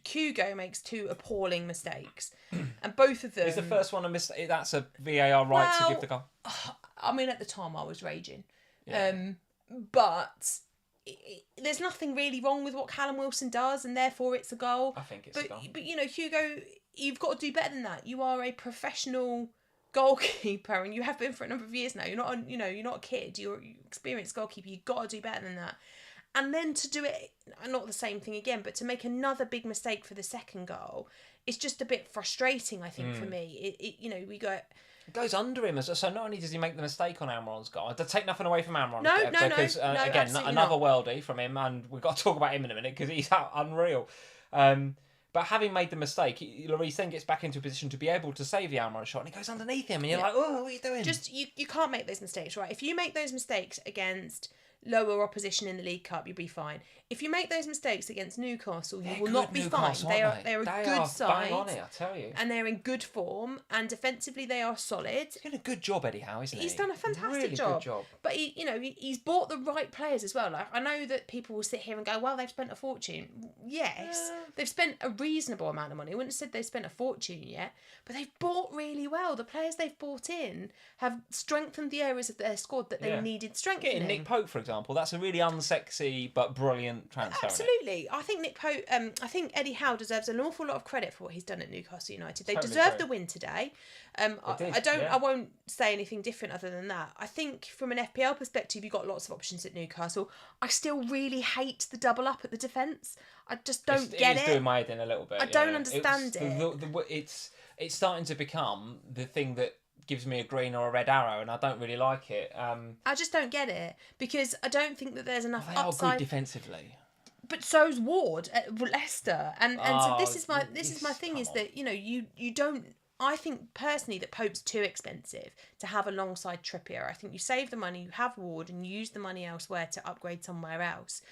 Hugo makes 2 appalling mistakes, and both of them. Is the first one a mistake? That's a VAR right to give the goal. I mean, at the time I was raging, Yeah. but there's nothing really wrong with what Callum Wilson does, and therefore it's a goal. I think it's a goal. But Hugo, you've got to do better than that. You are a professional goalkeeper, and you have been for a number of years now. You're not a kid. You're an experienced goalkeeper. You've got to do better than that. And then to do it, not the same thing again, but to make another big mistake for the second goal, it's just a bit frustrating, I think, for me. We go. It goes under him, so not only does he make the mistake on Almiron's goal, to take nothing away from Almiron. No, because again, another worldie from him, and we've got to talk about him in a minute because he's unreal. But having made the mistake, Lloris then gets back into a position to be able to save the Almiron shot, and he goes underneath him, and you're like, oh, what are you doing? Just you can't make those mistakes, right? If you make those mistakes against lower opposition in the League Cup, you'll be fine. If you make those mistakes against Newcastle, you will not be fine. They're a good side. Bang on it, I tell you. And they're in good form, and defensively they are solid. He's done a good job, Eddie Howe, isn't he? He's done a fantastic really job. Good job. But he's bought the right players as well. Like, I know that people will sit here and go, well, they've spent a fortune. Yes, they've spent a reasonable amount of money. I wouldn't have said they've spent a fortune yet, but they've bought really well. The players they've bought in have strengthened the areas of their squad that they needed strengthening. Getting Nick Pope, for example, that's a really unsexy but brilliant transfer. Absolutely. I think Nick Pope, I think Eddie Howe deserves an awful lot of credit for what he's done at Newcastle United. They deserved the win today. I won't say anything different other than that. I think from an FPL perspective, you've got lots of options at Newcastle. I still really hate the double up at the defence. I just don't get it. It's doing my head in a little bit. I don't understand it. It's starting to become the thing that gives me a green or a red arrow, and I don't really like it. I just don't get it because I don't think that there's enough upside. They are good defensively. But so's Ward at Leicester, and so this is my thing is that you don't. I think personally that Pope's too expensive to have alongside Trippier. I think you save the money, you have Ward, and you use the money elsewhere to upgrade somewhere else.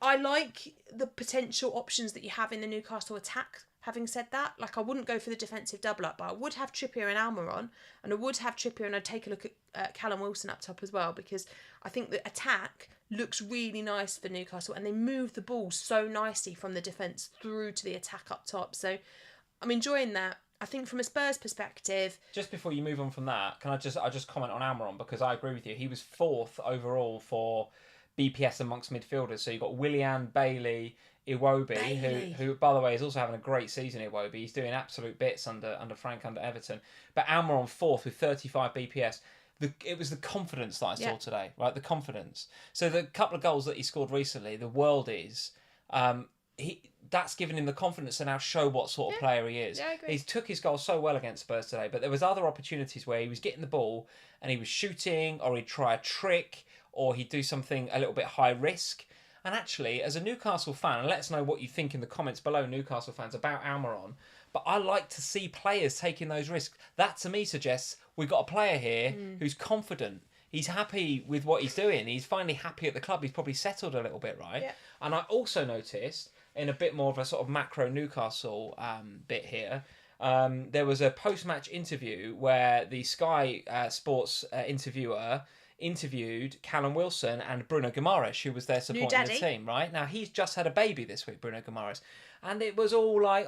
I like the potential options that you have in the Newcastle attack. Having said that, I wouldn't go for the defensive double up, but I would have Trippier and Almiron, and I would have Trippier and I'd take a look at Callum Wilson up top as well, because I think the attack looks really nice for Newcastle, and they move the ball so nicely from the defence through to the attack up top. So I'm enjoying that. I think from a Spurs perspective... Just before you move on from that, can I just comment on Almiron, because I agree with you. He was 4th overall for BPS amongst midfielders. So you've got Willian, Bailey, Iwobi, who by the way is also having a great season. Iwobi, he's doing absolute bits under Frank, under Everton. But Almiron 4th with 35 BPS. It was the confidence that I saw today, right? The confidence. So the couple of goals that he scored recently, the world is, that's given him the confidence to now show what sort of player he is. Yeah, I agree. He took his goal so well against Spurs today, but there was other opportunities where he was getting the ball and he was shooting, or he'd try a trick, or he'd do something a little bit high risk. And actually, as a Newcastle fan, and let us know what you think in the comments below, Newcastle fans, about Almiron, but I like to see players taking those risks. That to me suggests we've got a player here who's confident. he's happy with what he's doing. He's finally happy at the club. He's probably settled a little bit, right? Yeah. And I also noticed, in a bit more of a sort of macro Newcastle bit here, there was a post-match interview where the Sky Sports interviewer interviewed Callum Wilson and Bruno Guimaraes, who was there supporting the team, right? Now, he's just had a baby this week, Bruno Guimaraes. And it was all like,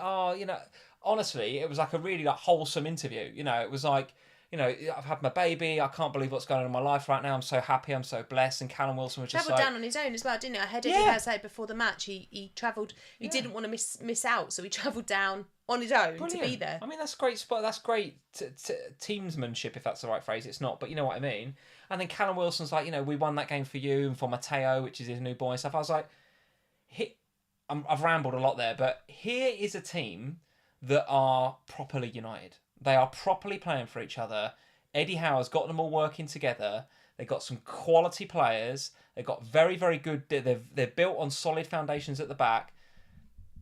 honestly, it was like a really wholesome interview. It was like, I've had my baby. I can't believe what's going on in my life right now. I'm so happy. I'm so blessed. And Callum Wilson was just travelled down on his own as well, didn't he? I heard Eddie Howe say before the match, he travelled. He didn't want to miss out, so he travelled down on his own to be there. I mean, that's great. That's great teamsmanship, if that's the right phrase. It's not, but you know what I mean. And then Callum Wilson's like, we won that game for you and for Mateo, which is his new boy and stuff. I was like, I've rambled a lot there, but here is a team that are properly united. They are properly playing for each other. Eddie Howe's got them all working together. They've got some quality players. They've got very, very good... They're built on solid foundations at the back.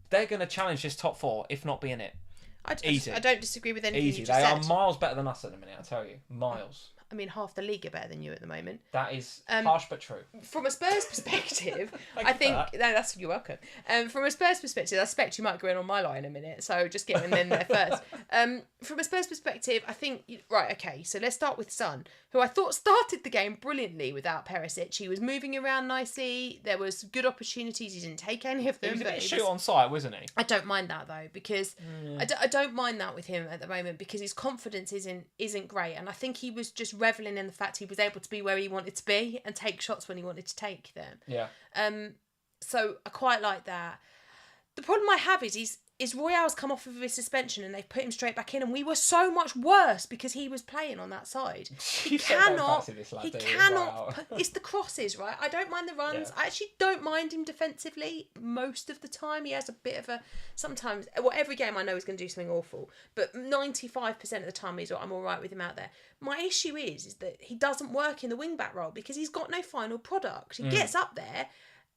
They're going to challenge this top four, if not be in it. Easy. I don't disagree with anything you just They said. are miles better than us at the minute, I tell you. Miles. I mean, half the league are better than you at the moment. That is harsh but true. From a Spurs perspective, I think... you're welcome. From a Spurs perspective, I suspect you might go in on my line in a minute, so just get him in there first. From a Spurs perspective, I think... Right, okay, so let's start with Son, who I thought started the game brilliantly without Perisic. He was moving around nicely. There was good opportunities. He didn't take any of them. He was a bit shoot on sight, wasn't he? I don't mind that, though, because... I don't mind that with him at the moment, because his confidence isn't great, and I think he was just reveling in the fact he was able to be where he wanted to be and take shots when he wanted to take them. Yeah. So I quite like that. The problem I have is Royale's come off of his suspension and they've put him straight back in, and we were so much worse because he was playing on that side. He cannot. It's the crosses, right? I don't mind the runs. Yeah. I actually don't mind him defensively most of the time. He has a bit of a sometimes. Well, every game I know he's going to do something awful, but 95% of the time I'm all right with him out there. My issue is that he doesn't work in the wing back role because he's got no final product. He gets up there.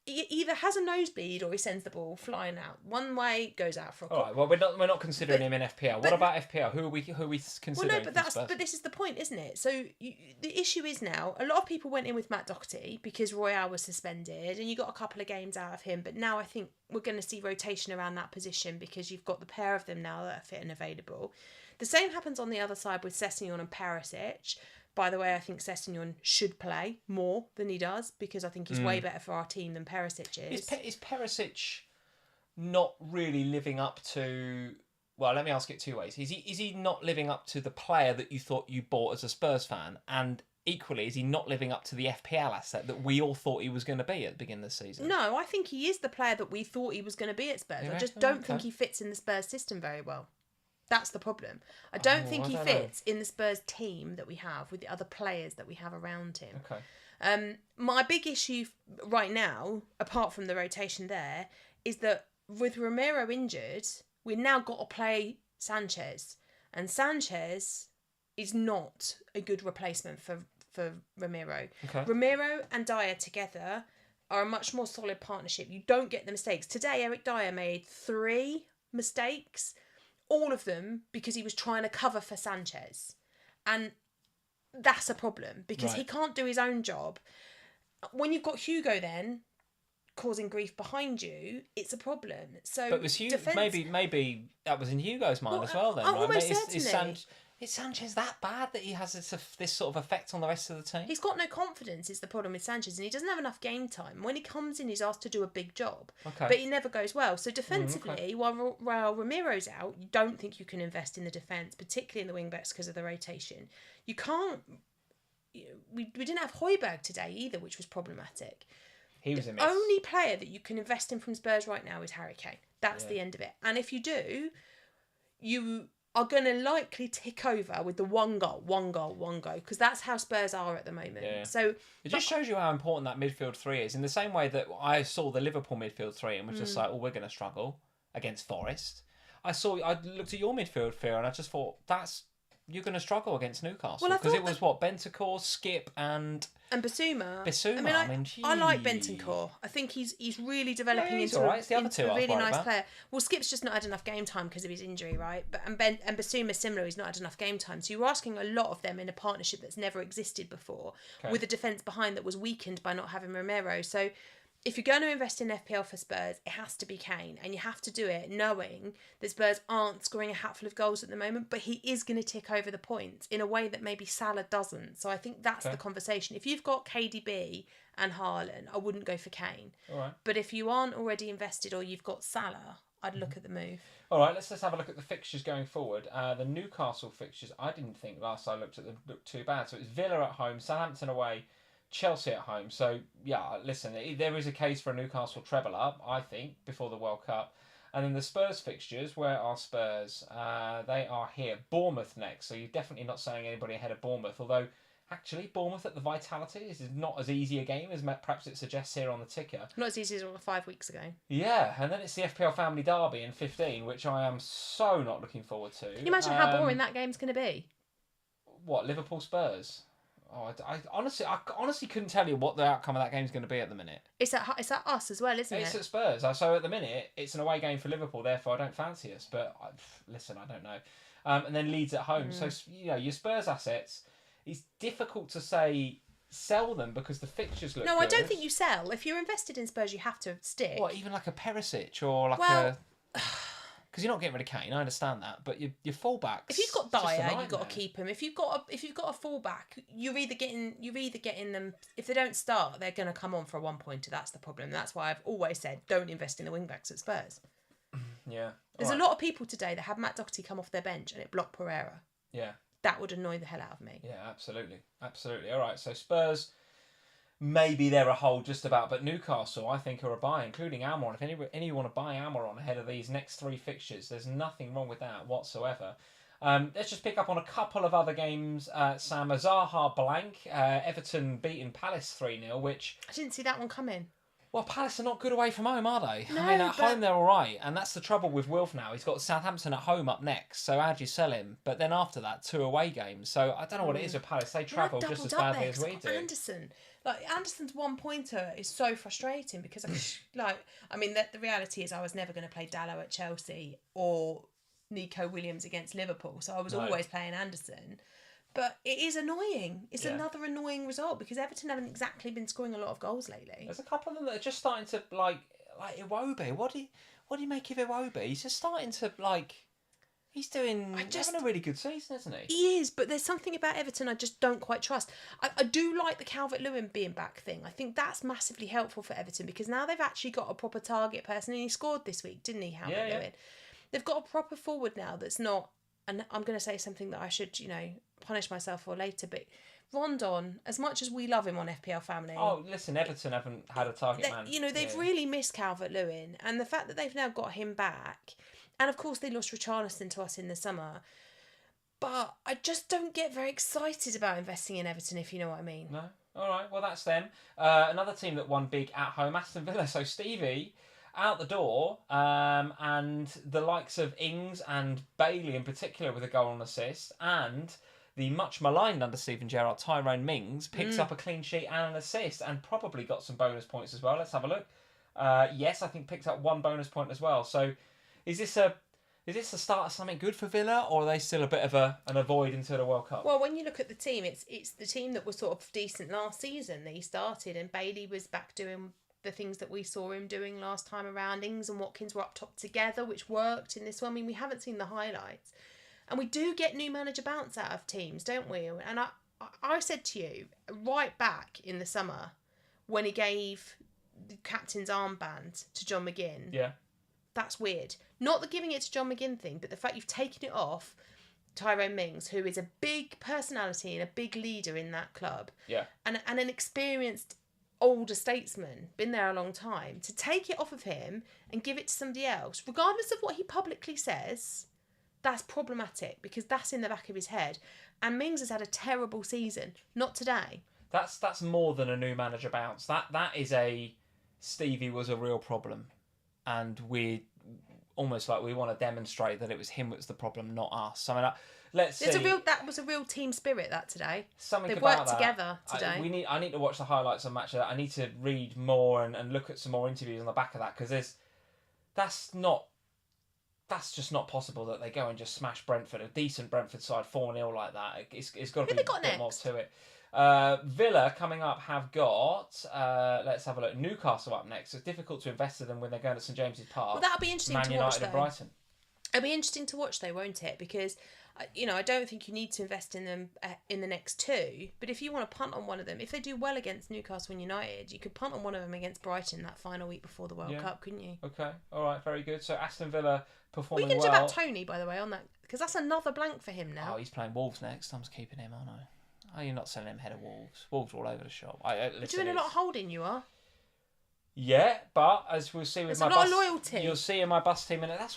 He either has a nosebleed or he sends the ball flying out. One way goes out for a corner. All right. Well, we're not considering him in FPL. What about FPL? Who are we considering? Well, no, but this is the point, isn't it? So the issue is now a lot of people went in with Matt Doherty because Royale was suspended, and you got a couple of games out of him. But now I think we're going to see rotation around that position because you've got the pair of them now that are fit and available. The same happens on the other side with Sessegnon and Perisic. By the way, I think Sessegnon should play more than he does because I think he's way better for our team than Perisic is. Is Perisic not really living up to... Well, let me ask it two ways. Is he not living up to the player that you thought you bought as a Spurs fan? And equally, is he not living up to the FPL asset that we all thought he was going to be at the beginning of the season? No, I think he is the player that we thought he was going to be at Spurs. I just don't think he fits in the Spurs system very well. That's the problem. I don't think he fits in the Spurs team that we have with the other players that we have around him. Okay. My big issue right now, apart from the rotation there, is that with Romero injured, we've now got to play Sanchez. And Sanchez is not a good replacement for Romero. Okay. Romero and Dyer together are a much more solid partnership. You don't get the mistakes. Today, Eric Dyer made 3 mistakes. All of them because he was trying to cover for Sanchez. And that's a problem because he can't do his own job. When you've got Hugo then causing grief behind you, it's a problem. So, but was Hugo, maybe that was in Hugo's mind as well then, right? Almost certainly. Is Sanchez that bad that he has this sort of effect on the rest of the team? He's got no confidence is the problem with Sanchez, and he doesn't have enough game time. When he comes in, he's asked to do a big job, but he never goes well. So defensively, while Romero's out, you don't think you can invest in the defence, particularly in the wing-backs because of the rotation. You can't... We didn't have Højbjerg today either, which was problematic. He was the only player that you can invest in from Spurs right now is Harry Kane. That's the end of it. And if you do, you are going to likely tick over with the one goal, because that's how Spurs are at the moment. Yeah. So it just shows you how important that midfield three is. In the same way that I saw the Liverpool midfield three and was just like, we're going to struggle against Forest. I looked at your midfield three and I just thought, you're going to struggle against Newcastle. Because it was Bentancur, Skip and... And Basuma. Basuma, I like Bentancur. I think he's really developing he's into, all right. It's the other into two a I was really worried nice about. player. Well, Skip's just not had enough game time because of his injury, right? But and Basuma similar. He's not had enough game time. So you're asking a lot of them in a partnership that's never existed before, with a defence behind that was weakened by not having Romero. So if you're going to invest in FPL for Spurs, it has to be Kane, and you have to do it knowing that Spurs aren't scoring a hatful of goals at the moment, but he is going to tick over the points in a way that maybe Salah doesn't. So I think that's the conversation. If you've got KDB and Haaland, I wouldn't go for Kane. All right. But if you aren't already invested or you've got Salah, I'd look at the move. All right, let's have a look at the fixtures going forward. The Newcastle fixtures, I didn't think last I looked at them looked too bad. So it's Villa at home, Southampton away, Chelsea at home. So, yeah, listen, there is a case for a Newcastle treble up, I think, before the World Cup. And then the Spurs fixtures, where are Spurs? They are here. Bournemouth next. So you're definitely not saying anybody ahead of Bournemouth. Although, actually, Bournemouth at the Vitality is not as easy a game as perhaps it suggests here on the ticker. Not as easy as it was 5 weeks ago. Yeah, and then it's the FPL Family Derby in 15, which I am so not looking forward to. Can you imagine how boring that game's going to be? What, Liverpool Spurs? Oh, I honestly couldn't tell you what the outcome of that game is going to be at the minute. It's at us as well, isn't it? It's at Spurs. So at the minute, it's an away game for Liverpool. Therefore, I don't fancy us. But listen, I don't know. And then Leeds at home. So your Spurs assets. It's difficult to say sell them because the fixtures look. No, good. I don't think you sell. If you're invested in Spurs, you have to stick. What, even like a Perisic or like a. Because you're not getting rid of Kane, I understand that, but your fullbacks. If you've got Dyer, you've got to keep him. If you've got a fullback, you're either getting them. If they don't start, they're going to come on for a 1-pointer. That's the problem. That's why I've always said don't invest in the wing backs at Spurs. Yeah, there's a lot of people today that have Matt Doherty come off their bench and it blocked Pereira. Yeah, that would annoy the hell out of me. Yeah, absolutely. All right, so Spurs. Maybe they're a hold just about, but Newcastle, I think, are a buy, including Almiron. If any want to buy Almiron ahead of these next 3 fixtures, there's nothing wrong with that whatsoever. Let's just pick up on a couple of other games. Sam, Zaha blank. Everton beating Palace 3-0, which... I didn't see that one coming. Well, Palace are not good away from home, are they? No, at home they're all right, and that's the trouble with Wilf now. He's got Southampton at home up next, so how do you sell him? But then after that, 2 away games. So I don't know what it is with Palace. They travel just as badly as we do. Anderson's 1-pointer is so frustrating because, the reality is I was never going to play Dallo at Chelsea or Nico Williams against Liverpool, so I was always playing Anderson. But it is annoying. It's another annoying result because Everton haven't exactly been scoring a lot of goals lately. There's a couple of them that are just starting to like Iwobi. What do you make of Iwobi? He's just starting to he's having a really good season, isn't he? He is, but there's something about Everton I just don't quite trust. I do like the Calvert-Lewin being back thing. I think that's massively helpful for Everton because now they've actually got a proper target person, and he scored this week, didn't he, Calvert-Lewin? Yeah. They've got a proper forward now that's not, and I'm going to say something that I should, punish myself for later, but Rondon, as much as we love him on FPL Family... Oh, listen, Everton haven't had a target man. They've really missed Calvert-Lewin, and the fact that they've now got him back... And of course, they lost Richarlison to us in the summer. But I just don't get very excited about investing in Everton, if you know what I mean. No? All right, well, that's them. Another team that won big at home, Aston Villa. So Stevie, out the door. And the likes of Ings and Bailey in particular with a goal and assist. And the much maligned under Steven Gerrard, Tyrone Mings, picks up a clean sheet and an assist. And probably got some bonus points as well. Let's have a look. Yes, I think picked up 1 bonus point as well. So... Is this the start of something good for Villa, or are they still a bit of an avoid until the World Cup? Well, when you look at the team, it's the team that was sort of decent last season that he started, and Bailey was back doing the things that we saw him doing last time around. Ings and Watkins were up top together, which worked in this one. I mean, we haven't seen the highlights, and we do get new manager bounce out of teams, don't we? And I said to you right back in the summer when he gave the captain's armband to John McGinn. Yeah. That's weird. Not the giving it to John McGinn thing, but the fact you've taken it off Tyrone Mings, who is a big personality and a big leader in that club. Yeah. And an experienced older statesman, been there a long time, to take it off of him and give it to somebody else, regardless of what he publicly says, that's problematic because that's in the back of his head. And Mings has had a terrible season. Not today. That's more than a new manager bounce. That is a Stevie was a real problem. And almost like we want to demonstrate that it was him that was the problem, not us. I mean, let's see. That was a real team spirit that today. Something They about worked that. together today. I need to watch the highlights of the match. I need to read more and look at some more interviews on the back of that, because that's just not possible that they go and just smash Brentford, a decent Brentford side, 4-0 like that. It's got to be a bit more to it. Villa coming up have got, let's have a look, Newcastle up next. It's difficult to invest in them when they're going to St James's Park. Well, that'll be interesting Man to United watch, though. and Brighton. It'll be interesting to watch, though, won't it? Because, I don't think you need to invest in them in the next two. But if you want to punt on one of them, if they do well against Newcastle and United, you could punt on one of them against Brighton that final week before the World Cup, couldn't you? Okay, all right, very good. So Aston Villa performing well. What are you going to do about Tony, by the way, on that? Because that's another blank for him now. Oh, he's playing Wolves next. I'm just keeping him, aren't I? Oh, you're not selling him ahead of Wolves. Wolves are all over the shop. You're doing a lot of holding, you are. Yeah, but as we'll see with my a lot bus, of loyalty. You'll see in my bus team, and that's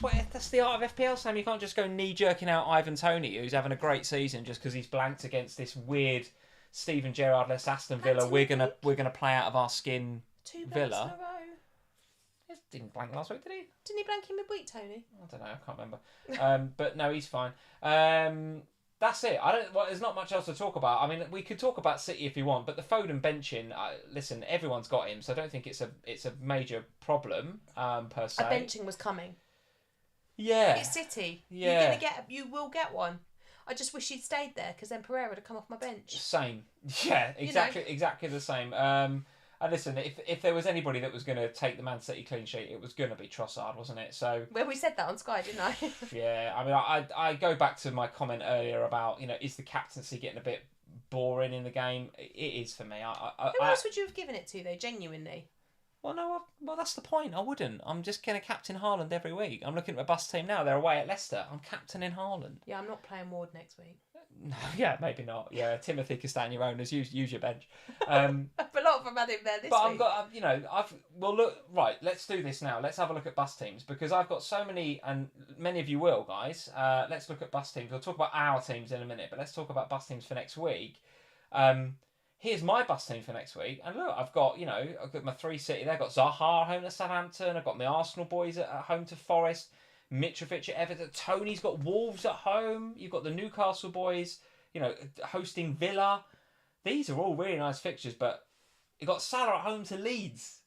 the art of FPL, Sam. You can't just go knee jerking out Ivan Toney, who's having a great season, just because he's blanked against this weird Steven Gerrard-less Aston Villa. We're gonna play out of our skin. 2 blanks Villa. in a row. He didn't blank last week, did he? Didn't he blank in midweek, Tony? I don't know. I can't remember. But no, he's fine. That's it. There's not much else to talk about. I mean, we could talk about City if you want, but the Foden benching. Listen, everyone's got him, so I don't think it's a major problem per se. A benching was coming. Yeah. It's City. Yeah. You will get one. I just wish he'd stayed there, because then Pereira would have come off my bench. Same. Yeah, exactly the same. And listen, if there was anybody that was going to take the Man City clean sheet, it was going to be Trossard, wasn't it? So. Well, we said that on Sky, didn't I? Yeah, I mean, I go back to my comment earlier about, is the captaincy getting a bit boring in the game? It is for me. Who else would you have given it to, though, genuinely? Well, no, that's the point. I wouldn't. I'm just going to captain Haaland every week. I'm looking at my bus team now. They're away at Leicester. I'm captaining Haaland. Yeah, I'm not playing Ward next week. No, yeah, maybe not. Yeah, Timothy Castagne owners use your bench. But a lot of them had him there this week. Look, right, let's do this now. Let's have a look at bus teams, because I've got so many, and many of you will, guys. Let's look at bus teams. We'll talk about our teams in a minute, but let's talk about bus teams for next week. Here's my bus team for next week, and look, I've got my 3 City there. I've got Zaha at home to Southampton. I've got my Arsenal boys at home to Forest. Mitrovic at Everton. Tony's got Wolves at home. You've got the Newcastle boys, hosting Villa. These are all really nice fixtures, but you've got Salah at home to Leeds.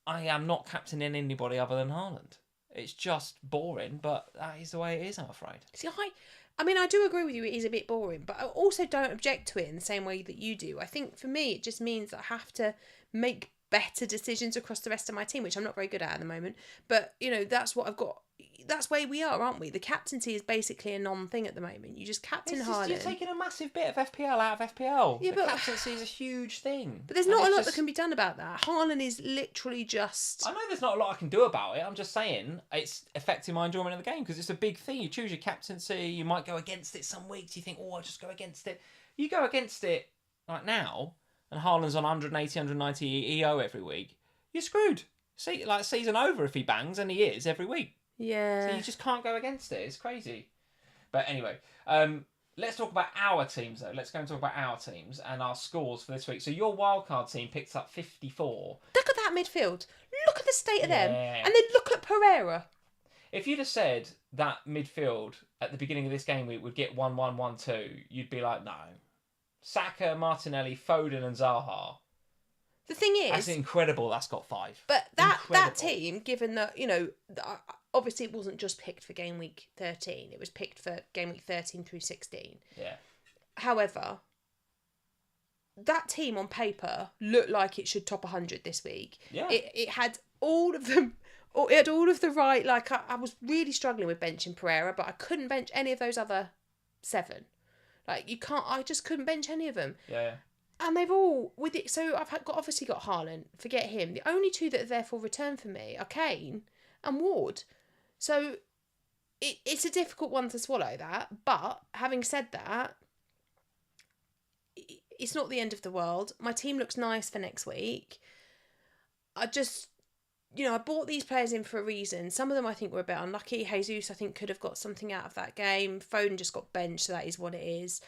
I am not captaining anybody other than Haaland. It's just boring, but that is the way it is, I'm afraid. See, I do agree with you, it is a bit boring, but I also don't object to it in the same way that you do. I think for me, it just means that I have to make better decisions across the rest of my team, which I'm not very good at the moment. But, that's what I've got. That's where we are, aren't we? The captaincy is basically a non-thing at the moment. You just captain Haaland. You're taking a massive bit of FPL out of FPL. Yeah, the captaincy is a huge thing. But there's not a lot that can be done about that. Haaland is literally just... I know there's not a lot I can do about it. I'm just saying it's affecting my enjoyment of the game, because it's a big thing. You choose your captaincy. You might go against it some weeks. You think, I'll just go against it. You go against it like now, and Haaland's on 180, 190 EO every week, you're screwed. See, season over if he bangs, and he is every week. Yeah. So you just can't go against it. It's crazy. But anyway, let's talk about our teams, though. Let's go and talk about our teams and our scores for this week. So your wildcard team picked up 54. Look at that midfield. Look at the state of them. And then look at Pereira. If you'd have said that midfield at the beginning of this game week would get 1-1, 1-2, you'd be like, no. Saka, Martinelli, Foden and Zaha. The thing is... That's incredible that's got 5. But that team, given that, obviously it wasn't just picked for game week 13. It was picked for game week 13 through 16. Yeah. However, that team on paper looked like it should top 100 this week. Yeah. It had all of them... It had all of the right... I was really struggling with benching Pereira, but I couldn't bench any of those other 7. I just couldn't bench any of them. Yeah. And they've all with it. So obviously got Haaland. Forget him. The only 2 that are therefore returned for me are Kane and Ward. So it's a difficult one to swallow, that. But having said that, it's not the end of the world. My team looks nice for next week. I just, I bought these players in for a reason. Some of them I think were a bit unlucky. Jesus, I think, could have got something out of that game. Foden just got benched, so that is what it is.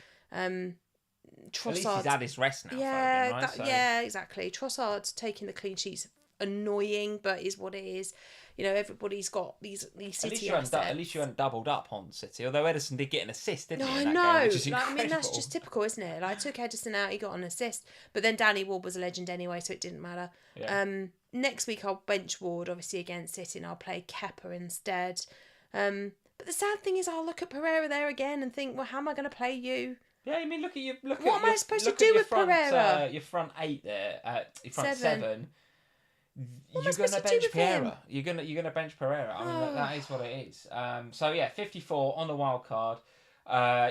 Trossard, at least he's had his rest now. Yeah, Foden, right? yeah, exactly. Trossard taking the clean sheets annoying, but is what it is. You know, everybody's got these City assets. At least you hadn't doubled up on City, although Ederson did get an assist, didn't he? I in that know. game, which is like, I incredible. mean, that's just typical, isn't it? Like, I took Ederson out, he got an assist, but then Danny Ward was a legend anyway, so it didn't matter. Yeah. Next week I'll bench Ward, obviously, against City, and I'll play Kepa instead. But the sad thing is, I'll look at Pereira there again and think, well, how am I going to play you? Yeah, I mean, look at you. What am I supposed to do with Pereira? Your front 8 there, your front 7. What You're am I supposed gonna to do bench with him? Pereira. You're gonna bench Pereira. I mean, that is what it is. So yeah, 54 on the wild card.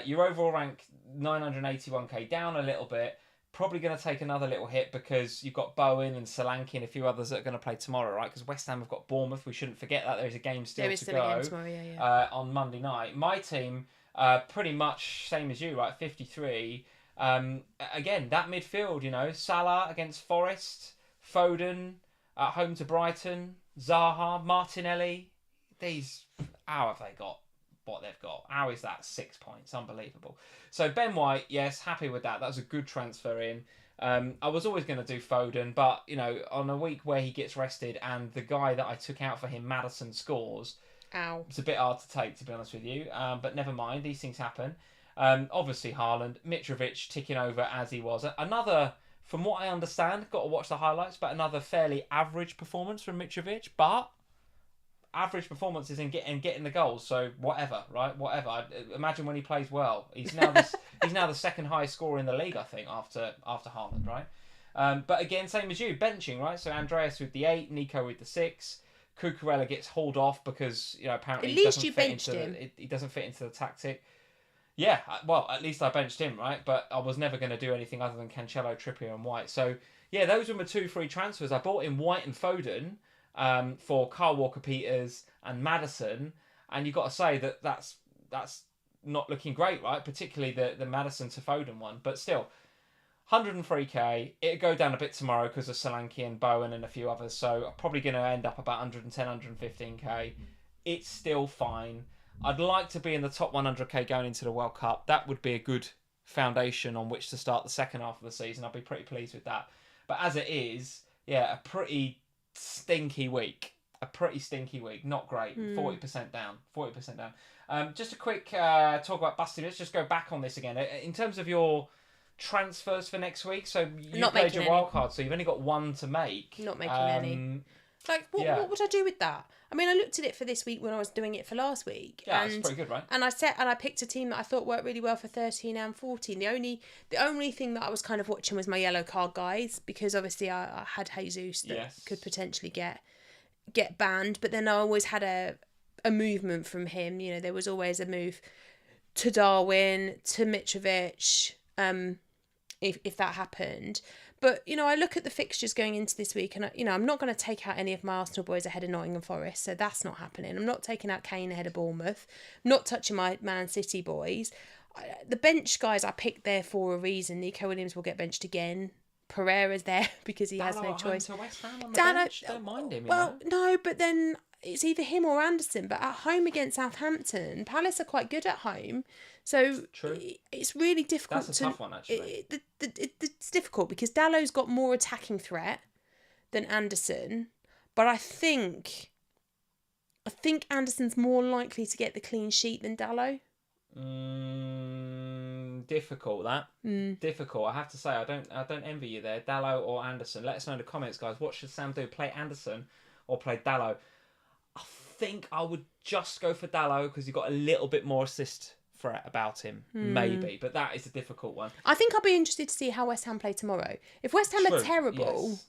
Your overall rank 981k, down a little bit. Probably going to take another little hit because you've got Bowen and Solanke and a few others that are going to play tomorrow, right? Because West Ham have got Bournemouth. We shouldn't forget that there is a game still to go. A game tomorrow, on Monday night. My team, pretty much same as you, right? 53. Again, that midfield, you know, Salah against Forest, Foden at home to Brighton, Zaha, Martinelli. How have they got what they've got? How is that 6 points? Unbelievable. So Ben White, yes, happy with that. That was a good transfer in. I was always going to do Foden, but, you know, on a week where he gets rested and the guy that I took out for him, Maddison, scores, it's a bit hard to take, to be honest with you. But never mind, these things happen. Obviously, Haaland, Mitrovic ticking over as he was. Another, from what I understand, got to watch the highlights, but another fairly average performance from Mitrovic, but average performances in getting the goals, so whatever, right? Whatever. Imagine when he plays well. He's now the second highest scorer in the league, I think, after Haaland, right? But again, same as you, benching, right? So Andreas with the 8, Nico with the 6. Cucurella gets hauled off because, you know, apparently he doesn't fit into the tactic. Yeah, well, at least I benched him, right? But I was never going to do anything other than Cancelo, Trippier and White. So, yeah, those were my 2 free transfers. I bought in White and Foden for Kyle Walker-Peters and Maddison. And you've got to say that that's not looking great, right? Particularly the Maddison to Foden one. But still, 103k. It'll go down a bit tomorrow because of Solanke and Bowen and a few others. So I'm probably going to end up about 110, 115k. It's still fine. I'd like to be in the top 100k going into the World Cup. That would be a good foundation on which to start the second half of the season. I'd be pretty pleased with that. But as it is, yeah, a pretty stinky week. Not great. 40% down. 40% down. Just a quick talk about busting. Let's just go back on this again. In terms of your transfers for next week, so you played your wild card, so you've only got 1 to make. Not making any. Like, what would I do with that? I mean, I looked at it for this week when I was doing it for last week. Yeah, it's pretty good, right? And I picked a team that I thought worked really well for 13 and 14. The only thing that I was kind of watching was my yellow card guys, because obviously I had Jesus that could potentially get banned, but then I always had a movement from him. You know, there was always a move to Darwin, to Mitrovic, if that happened. But, you know, I look at the fixtures going into this week and, you know, I'm not going to take out any of my Arsenal boys ahead of Nottingham Forest, so that's not happening. I'm not taking out Kane ahead of Bournemouth. I'm not touching my Man City boys. The bench guys I picked there for a reason. Nico Williams will get benched again. Pereira's there because he has no choice. To West Ham on the bench. Don't mind him. Well, no, but then it's either him or Anderson. But at home against Southampton, Palace are quite good at home. So true. It's really difficult. That's a tough one, actually. It's difficult because Dallow's got more attacking threat than Anderson, but I think Anderson's more likely to get the clean sheet than Dallow. Difficult that. Difficult. I have to say, I don't envy you there, Dallow or Anderson. Let us know in the comments, guys. What should Sam do? Play Anderson or play Dallow? I think I would just go for Dallow because you've got a little bit more assist threat about him, maybe, but that is a difficult one. I think I'll be interested to see how West Ham play tomorrow. If West Ham are terrible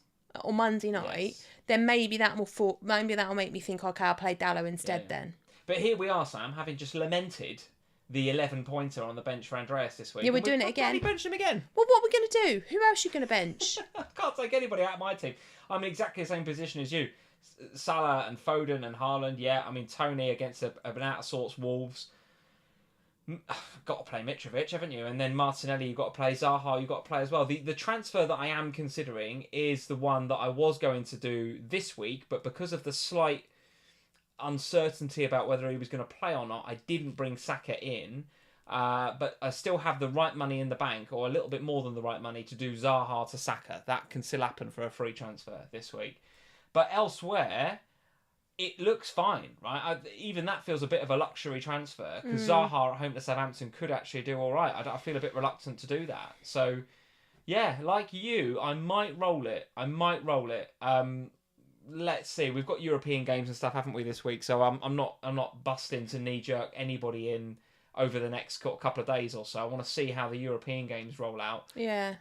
on Monday night, then maybe that will make me think, okay, I'll play Dallow instead then. But here we are, Sam, having just lamented the 11-pointer on the bench for Andreas this week. Yeah, we're doing it again. He benched him again. Well, what are we going to do? Who else are you going to bench? I can't take anybody out of my team. I'm in exactly the same position as you. Salah and Foden and Haaland, yeah. I mean, Tony against an out-of-sorts Wolves. Got to play Mitrovic, haven't you? And then Martinelli, you've got to play. Zaha, you've got to play as well. The transfer that I am considering is the one that I was going to do this week, but because of the slight uncertainty about whether he was going to play or not, I didn't bring Saka in. But I still have the right money in the bank, or a little bit more than the right money, to do Zaha to Saka. That can still happen for a free transfer this week. But elsewhere, it looks fine, right? Even that feels a bit of a luxury transfer because Zaha at home to Southampton could actually do all right. I feel a bit reluctant to do that. So, yeah, like you, I might roll it. Let's see. We've got European games and stuff, haven't we, this week? So I'm not busting to knee jerk anybody in over the next couple of days or so. I want to see how the European games roll out. Yeah.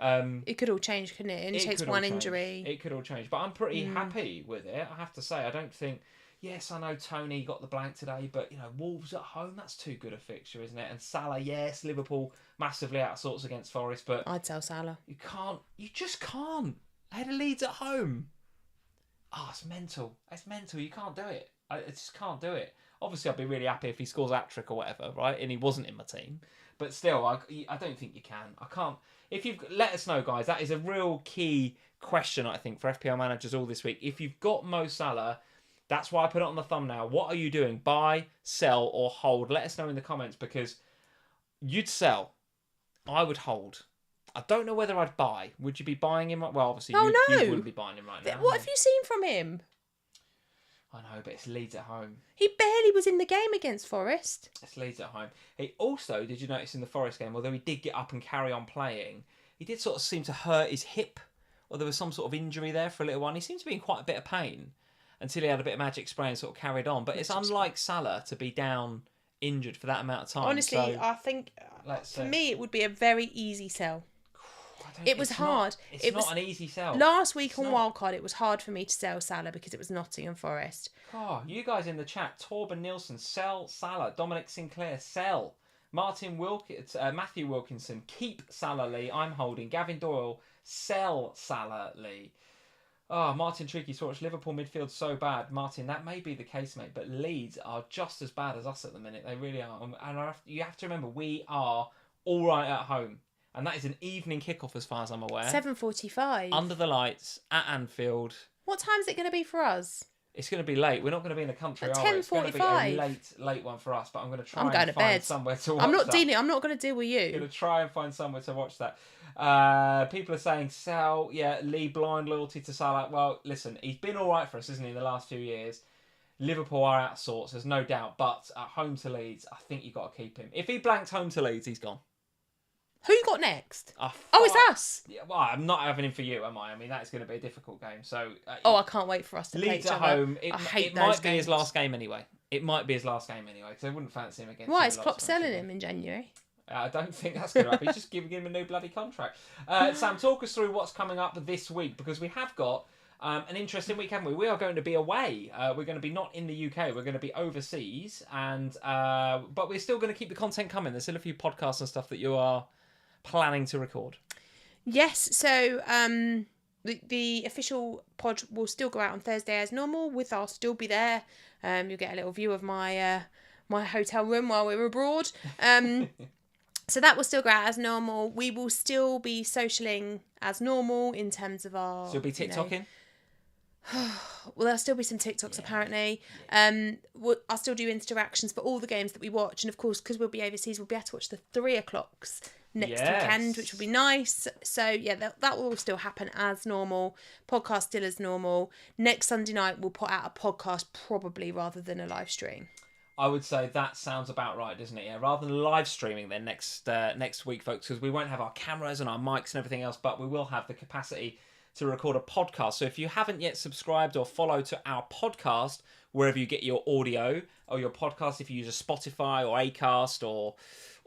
It could all change, couldn't it? It takes one injury. It could all change. But I'm pretty happy with it, I have to say. I don't think... Yes, I know Tony got the blank today, but, Wolves at home, that's too good a fixture, isn't it? And Salah, yes, Liverpool massively out of sorts against Forest, but... I'd sell Salah. You just can't. Ahead of Leeds at home. Oh, it's mental. It's mental. You can't do it. I just can't do it. Obviously, I'd be really happy if he scores a hat-trick or whatever, right? And he wasn't in my team. But still, I don't think you can. I can't... Let us know, guys. That is a real key question, I think, for FPL managers all this week. If you've got Mo Salah... That's why I put it on the thumbnail. What are you doing? Buy, sell, or hold? Let us know in the comments because you'd sell. I would hold. I don't know whether I'd buy. Would you be buying him? Well, obviously, you wouldn't be buying him right now. What have you seen from him? I know, but it's Leeds at home. He barely was in the game against Forest. It's Leeds at home. He also, did you notice in the Forest game, although he did get up and carry on playing, he did sort of seem to hurt his hip, or there was some sort of injury there for a little while. He seemed to be in quite a bit of pain. Until he had a bit of magic spray and sort of carried on. But it's unlike Salah to be down injured for that amount of time. Honestly, so, I think for me it would be a very easy sell. It was hard. It's not an easy sell. Last week on Wildcard, it was hard for me to sell Salah because it was Nottingham Forest. Oh, you guys in the chat, Torben Nielsen, sell Salah. Dominic Sinclair, sell. Matthew Wilkinson, keep Salah Lee. I'm holding. Gavin Doyle, sell Salah Lee. Oh, Martin Tricky Sorch, Liverpool midfield so bad. Martin, that may be the case, mate, but Leeds are just as bad as us at the minute. They really are. And you have to remember, we are all right at home. And that is an evening kickoff as far as I'm aware. 7:45. Under the lights, at Anfield. What time is it going to be for us? It's going to be late. We're not going to be in the country, at are we? It's going to be a late one for us, but I'm going to try and find somewhere to watch that. I'm not going to deal with you. I'm going to try and find somewhere to watch that. People are saying, sell, Lee blind loyalty to Salah. Well, listen, he's been all right for us, isn't he, in the last few years? Liverpool are out of sorts, there's no doubt. But at home to Leeds, I think you've got to keep him. If he blanked home to Leeds, he's gone. Who you got next? It's us. Yeah, well, I'm not having him for you, am I? I mean, that's going to be a difficult game. So. I can't wait for us to play Leeds each at other. home. It might be his last game anyway. Because I wouldn't fancy him against. Why is Klopp selling him in January? I don't think that's going to happen. He's just giving him a new bloody contract. Sam, talk us through what's coming up this week because we have got an interesting week, haven't we? We are going to be away. We're going to be not in the UK. We're going to be overseas, but we're still going to keep the content coming. There's still a few podcasts and stuff that you are planning to record. Yes, so the official pod will still go out on Thursday as normal. I'll still be there. You'll get a little view of my my hotel room while we're abroad. So that will still go out as normal. We will still be socialing as normal in terms of our... So you'll be TikToking? Well, there'll still be some TikToks apparently. I'll still do interactions for all the games that we watch. And of course, because we'll be overseas, we'll be able to watch the 3 o'clocks next weekend, which will be nice. So yeah, that will still happen as normal. Podcast still as normal. Next Sunday night, we'll put out a podcast probably rather than a live stream. I would say that sounds about right, doesn't it? Yeah, rather than live streaming then next week, folks, because we won't have our cameras and our mics and everything else, but we will have the capacity to record a podcast. So if you haven't yet subscribed or followed to our podcast, wherever you get your audio or your podcast, if you use a Spotify or Acast or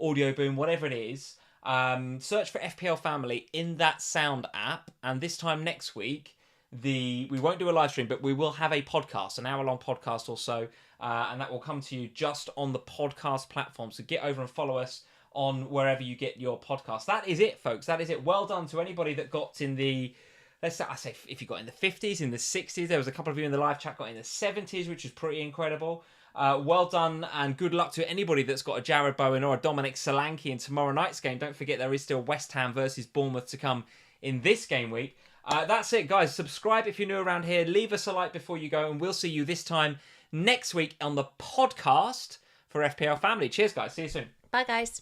Audio Boom, whatever it is, search for FPL Family in that sound app. And this time next week, we won't do a live stream, but we will have a podcast, an hour-long podcast or so, and that will come to you just on the podcast platform. So get over and follow us on wherever you get your podcast. That is it, folks. That is it. Well done to anybody that got in the... I say if you got in the 50s, in the 60s, there was a couple of you in the live chat got in the 70s, which is pretty incredible. Well done and good luck to anybody that's got a Jared Bowen or a Dominic Solanke in tomorrow night's game. Don't forget there is still West Ham versus Bournemouth to come in this game week. That's it, guys. Subscribe if you're new around here. Leave us a like before you go, and we'll see you this time next week on the podcast for FPL Family. Cheers, guys. See you soon. Bye, guys.